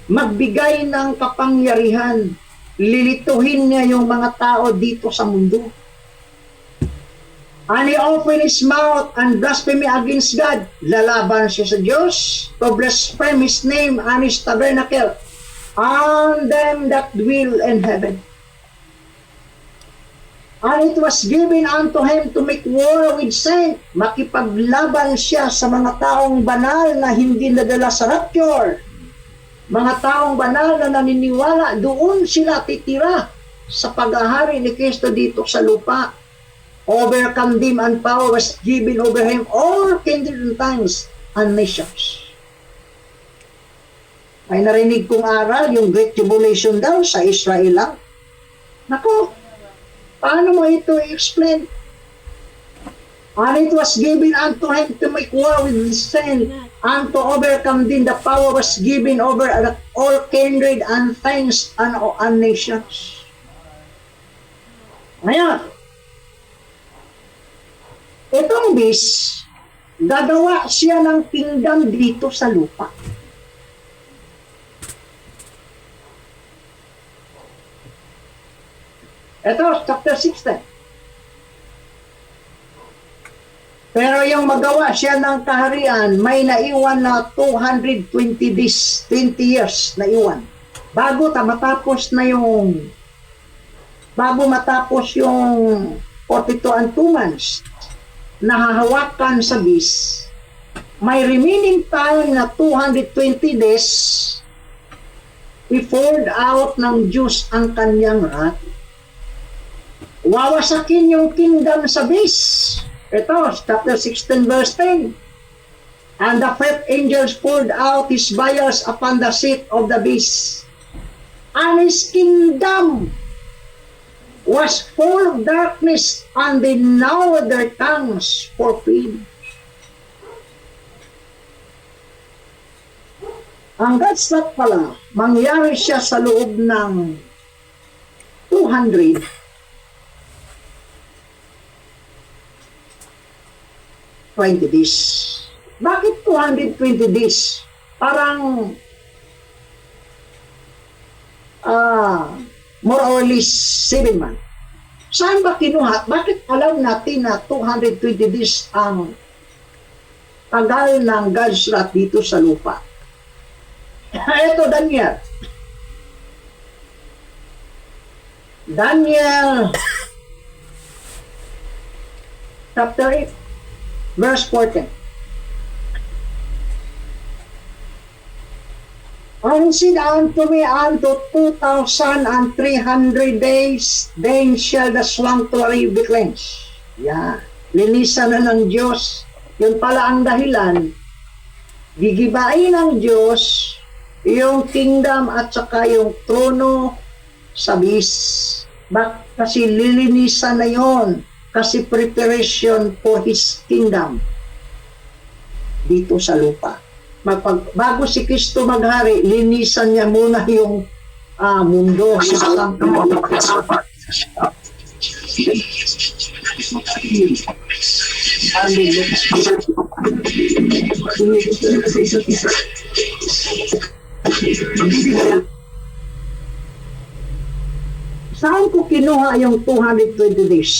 magbigay ng kapangyarihan. Lilituhin niya yung mga tao dito sa mundo. And he opened his mouth and blasphemy against God. Lalaban siya sa Diyos to blaspheme his name and his tabernacle and them that dwell in heaven. And it was given unto him to make war with saints. Makipaglaban siya sa mga taong banal na hindi nadala sa rapture. Mga taong banal na naniniwala, doon sila titira sa paghahari ni Kristo dito sa lupa. Overcome them and power was given over him all kindred and tongues and nations. Ay narinig kong aral, yung Great Tribulation daw sa Israel lang. Nako, paano mo ito i-explain? And it was given unto him to make war with the saints and to overcome them. The power was given over all kindred and tongues and nations. Ngayon, itong beast, gagawa siya ng kingdom dito sa lupa. Ito, chapter 16. Pero yung magawa siya ng kaharian, may naiwan na 220 days, 20 years na iwan. Bago matapos yung 42 and 2 months, nahahawakan sa beast, may remaining time na 220 days, i-poured out ng Diyos ang kanyang wrath. Wawasakin yung kingdom sa beast. Ito, chapter 16, verse 10. And the fifth angel poured out his vials upon the seat of the beast, and his kingdom was full of darkness, and they gnawed their tongues for pain. Ang God's wrath pala, mangyari siya sa loob ng 220 days. Bakit 220 days? Parang more or less 7 months. Saan ba kinuha? Bakit alam natin na 220 days ang tagal ng God's wrath dito sa lupa? Ito, Daniel. Daniel chapter 8 verse 14. And said unto me, unto 2,300 days, then shall the sanctuary be cleansed. Yeah. Linisan na ng Diyos. Yun pala ang dahilan. Gigibain ng Diyos yung kingdom at saka yung trono sa beast. Kasi lilinisan na yon. Kasi preparation for His kingdom dito sa lupa. Bago si Kristo maghari, linisan niya muna yung mundo. Saan ko kinuha yung 220 days?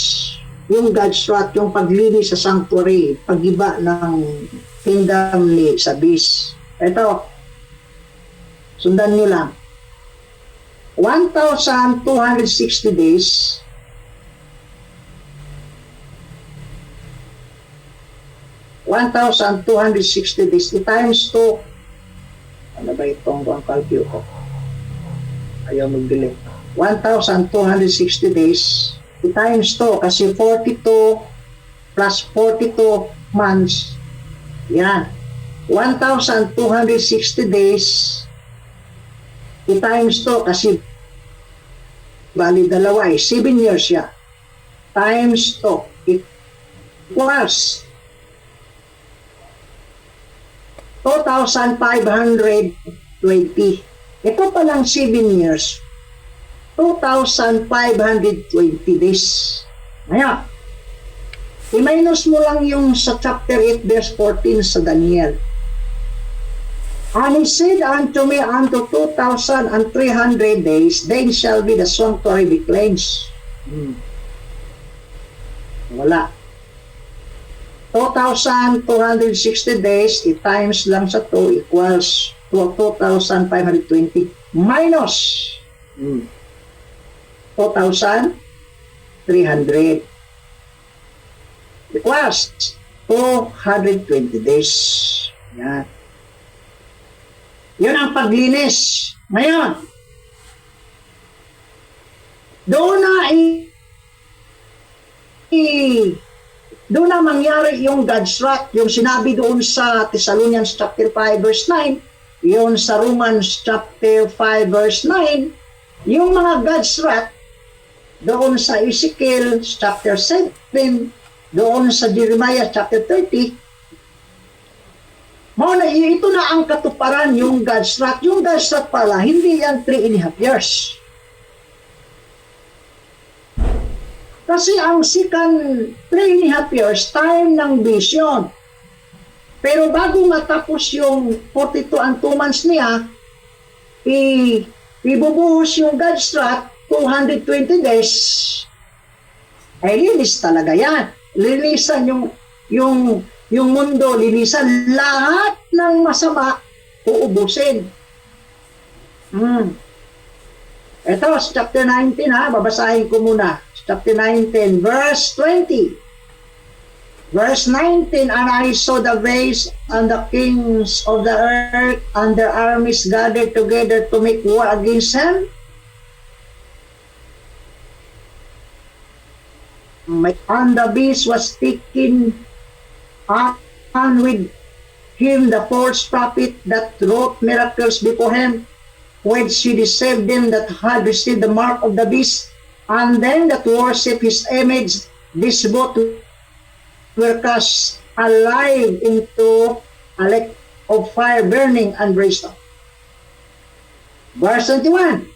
Yung God's wrath, yung paglinis sa sanctuary, pag-iba ng kingdom ni sa beast. Ito, sundan nyo lang. 1,260 days, times 2, ano ba itong calcul ko? Ayaw mag-delete. 1,260 days times 2 kasi 42 plus 42 months. Yan. 1,260 days times 2 kasi bali dalawa 7 years siya. Times 2 equals 2,520. Ito palang 7 years. 2,520 days. Ngayon, i-minus mo lang yung sa chapter 8 verse 14 sa Daniel. And he said unto me, unto 2,300 days, then shall be the sanctuary be cleansed. Wala. 2,260 days, i-times lang sa 2 equals 2,520 minus 2,300 equals 220 days. Yan. Yun ang paglinis. Ngayon, doon na mangyari yung God's wrath, yung sinabi doon sa Thessalonians chapter 5 verse 9, yun sa Romans chapter 5 verse 9, yung mga God's wrath doon sa Ezekiel chapter 7, doon sa Jeremiah chapter 30, ito na ang katuparan yung God's wrath. Yung God's wrath pala, hindi yan 3.5 years. Kasi ang second 3.5 years, time ng vision. Pero bago matapos yung 42 and 2 months niya, ibubuhos yung God's wrath, 220 days. Ay, linis talaga yan. Linisan yung mundo, linisan lahat ng masama, uubusin. Ito, chapter 19 babasahin ko muna. Chapter 19, verse 20. Verse 19, and I saw the waves and the kings of the earth and their armies gathered together to make war against him. And the beast was taken and with him the false prophet that wrought miracles before him, which he deceived them that had received the mark of the beast, and them that worship his image. These both were cast alive into a lake of fire burning and brimstone. Verse 21.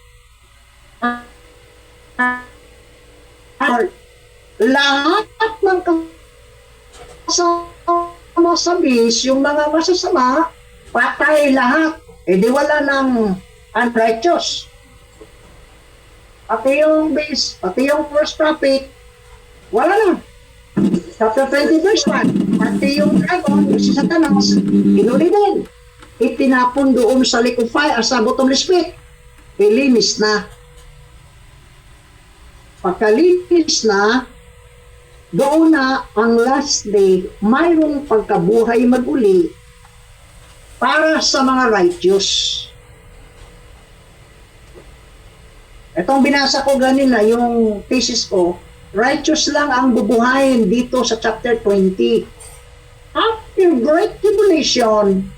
Lahat ng kasama sa bis, yung mga masasama, patay lahat. E di wala ng unrighteous. Pati yung bis, pati yung false prophet, wala na. Chapter 20 verse 1, pati yung dragon, si Satanas, inuli din. Itinapon doon sa lake of fire, sa bottomless pit. Ilinis na. Pagkalinis na, doon na ang last day, mayroong pagkabuhay maguli para sa mga righteous. Itong binasa ko ganina, yung thesis ko, righteous lang ang bubuhayin dito sa chapter 20. After Great Tribulation,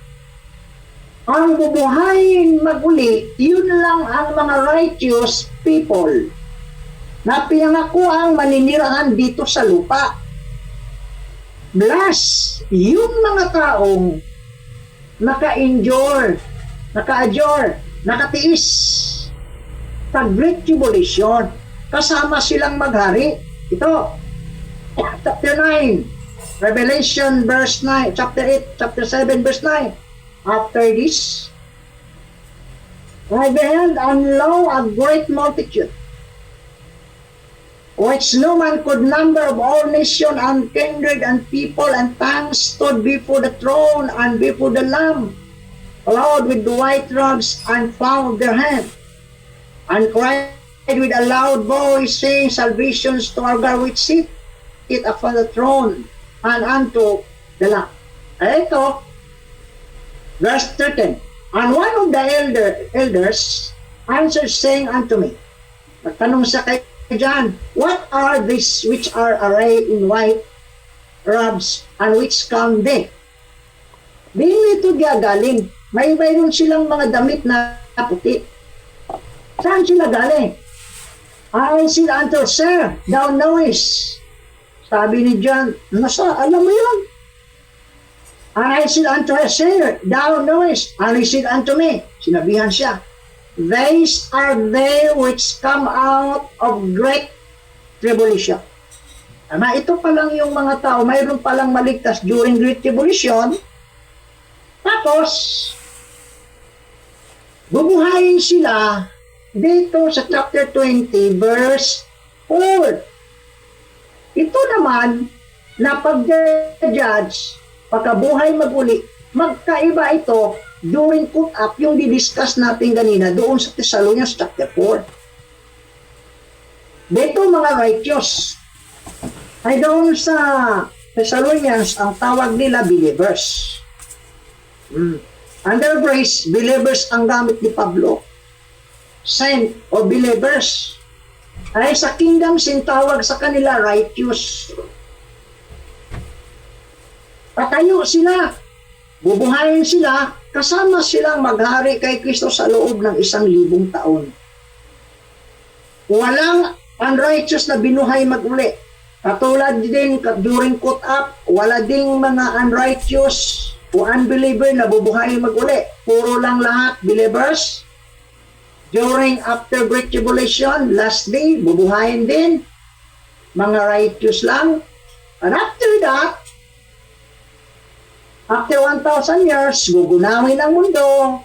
ang bubuhayin maguli, yun lang ang mga righteous people na pinangako ang maninirahan dito sa lupa. Plus, yung mga taong naka-endure, nakatiis sa Great Tribulation, kasama silang maghari. Ito, chapter 9, Revelation verse 9, chapter 8, chapter 7 verse 9. After this, I beheld and lo a great multitude, which no man could number, of all nations and kindred and people and tongues, stood before the throne and before the Lamb, clothed with white robes and found their hand, and cried with a loud voice, saying, salvations to our God which sitteth upon the throne and unto the Lamb. Ito, verse 13. And one of the elders answered, saying unto me, nagtanong siya kay John, what are these which are arrayed in white robes and which come they? Dili ito galing. Mayroon silang mga damit na puti. Saan sila galing? I said unto sir, thou knowest. Sabi ni John, alam mo yun? And I said unto her, sir, thou knowest. And he said unto me, sinabihan siya, these are they which come out of great tribulation. Ama, ito pa lang yung mga tao, mayroon palang maligtas during great tribulation. Tapos, bubuhayin sila dito sa chapter 20, verse 4. Ito naman, na pag-judge, pagkabuhay maguli, magkaiba ito during put up yung didiscuss natin ganina doon sa Thessalonians chapter 4. Dito mga righteous, ay doon sa Thessalonians, ang tawag nila believers. Under grace, believers ang gamit ni Pablo. Saint o believers. Ay sa kingdom sin tawag sa kanila righteous. Patayo sila, bubuhayin sila, kasama silang maghari kay Kristo sa loob ng 1,000 taon. Walang unrighteous na binuhay mag-uli. Katulad din during cut up, wala ding mga unrighteous o unbeliever na bubuhay mag-uli. Puro lang lahat believers. During after great tribulation, last day, bubuhayin din. Mga righteous lang. And after that, after 1,000 years, gugunawin ang mundo.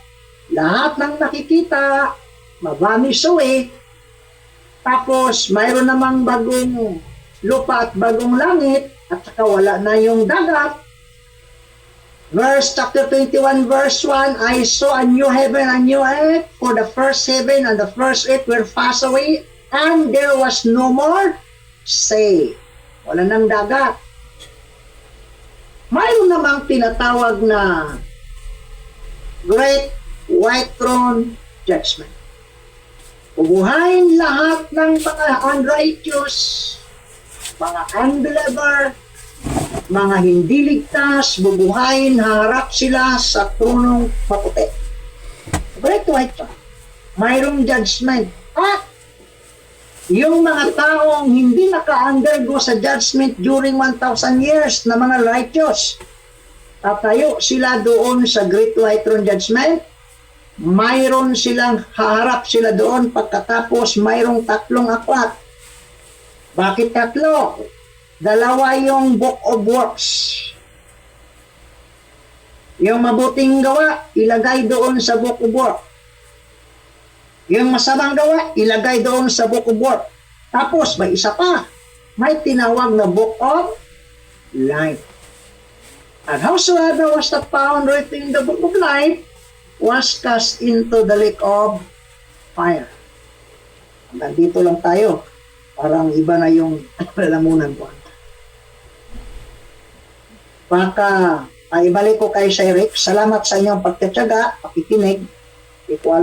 Lahat ng nakikita, mabamiss away. Tapos, mayroon namang bagong lupa at bagong langit, at saka wala na yung dagat. Chapter 21, verse 1, I saw a new heaven and new earth, for the first heaven and the first earth were passed away, and there was no more sea. Wala nang dagat. Mayroon namang tinatawag na Great White Throne Judgment. Ubuhayin lahat ng mga unrighteous, mga unbeliever, mga hindi ligtas, bubuhayin, harap sila sa tronong maputi. Great White Throne. Mayroong judgment. At yung mga taong hindi naka-undergo sa judgment during 1,000 years na mga righteous, tatayo sila doon sa Great White Throne Judgment. Mayroon silang haharap sila doon pagkatapos mayroong 3 aklat. Bakit 3? 2 yung Book of Works. Yung mabuting gawa, ilagay doon sa Book of Works. Yung masamang gawa, ilagay doon sa Book of Works. Tapos, may isa pa. May tinawag na Book of Life. And howsoever was not found written in the Book of Life was cast into the lake of fire. Hanggang dito lang tayo. Parang iba na yung lalamunan ko. Baka ibalik ko kay Sir Rick. Salamat sa inyong pagtatyaga, pakikinig. Ito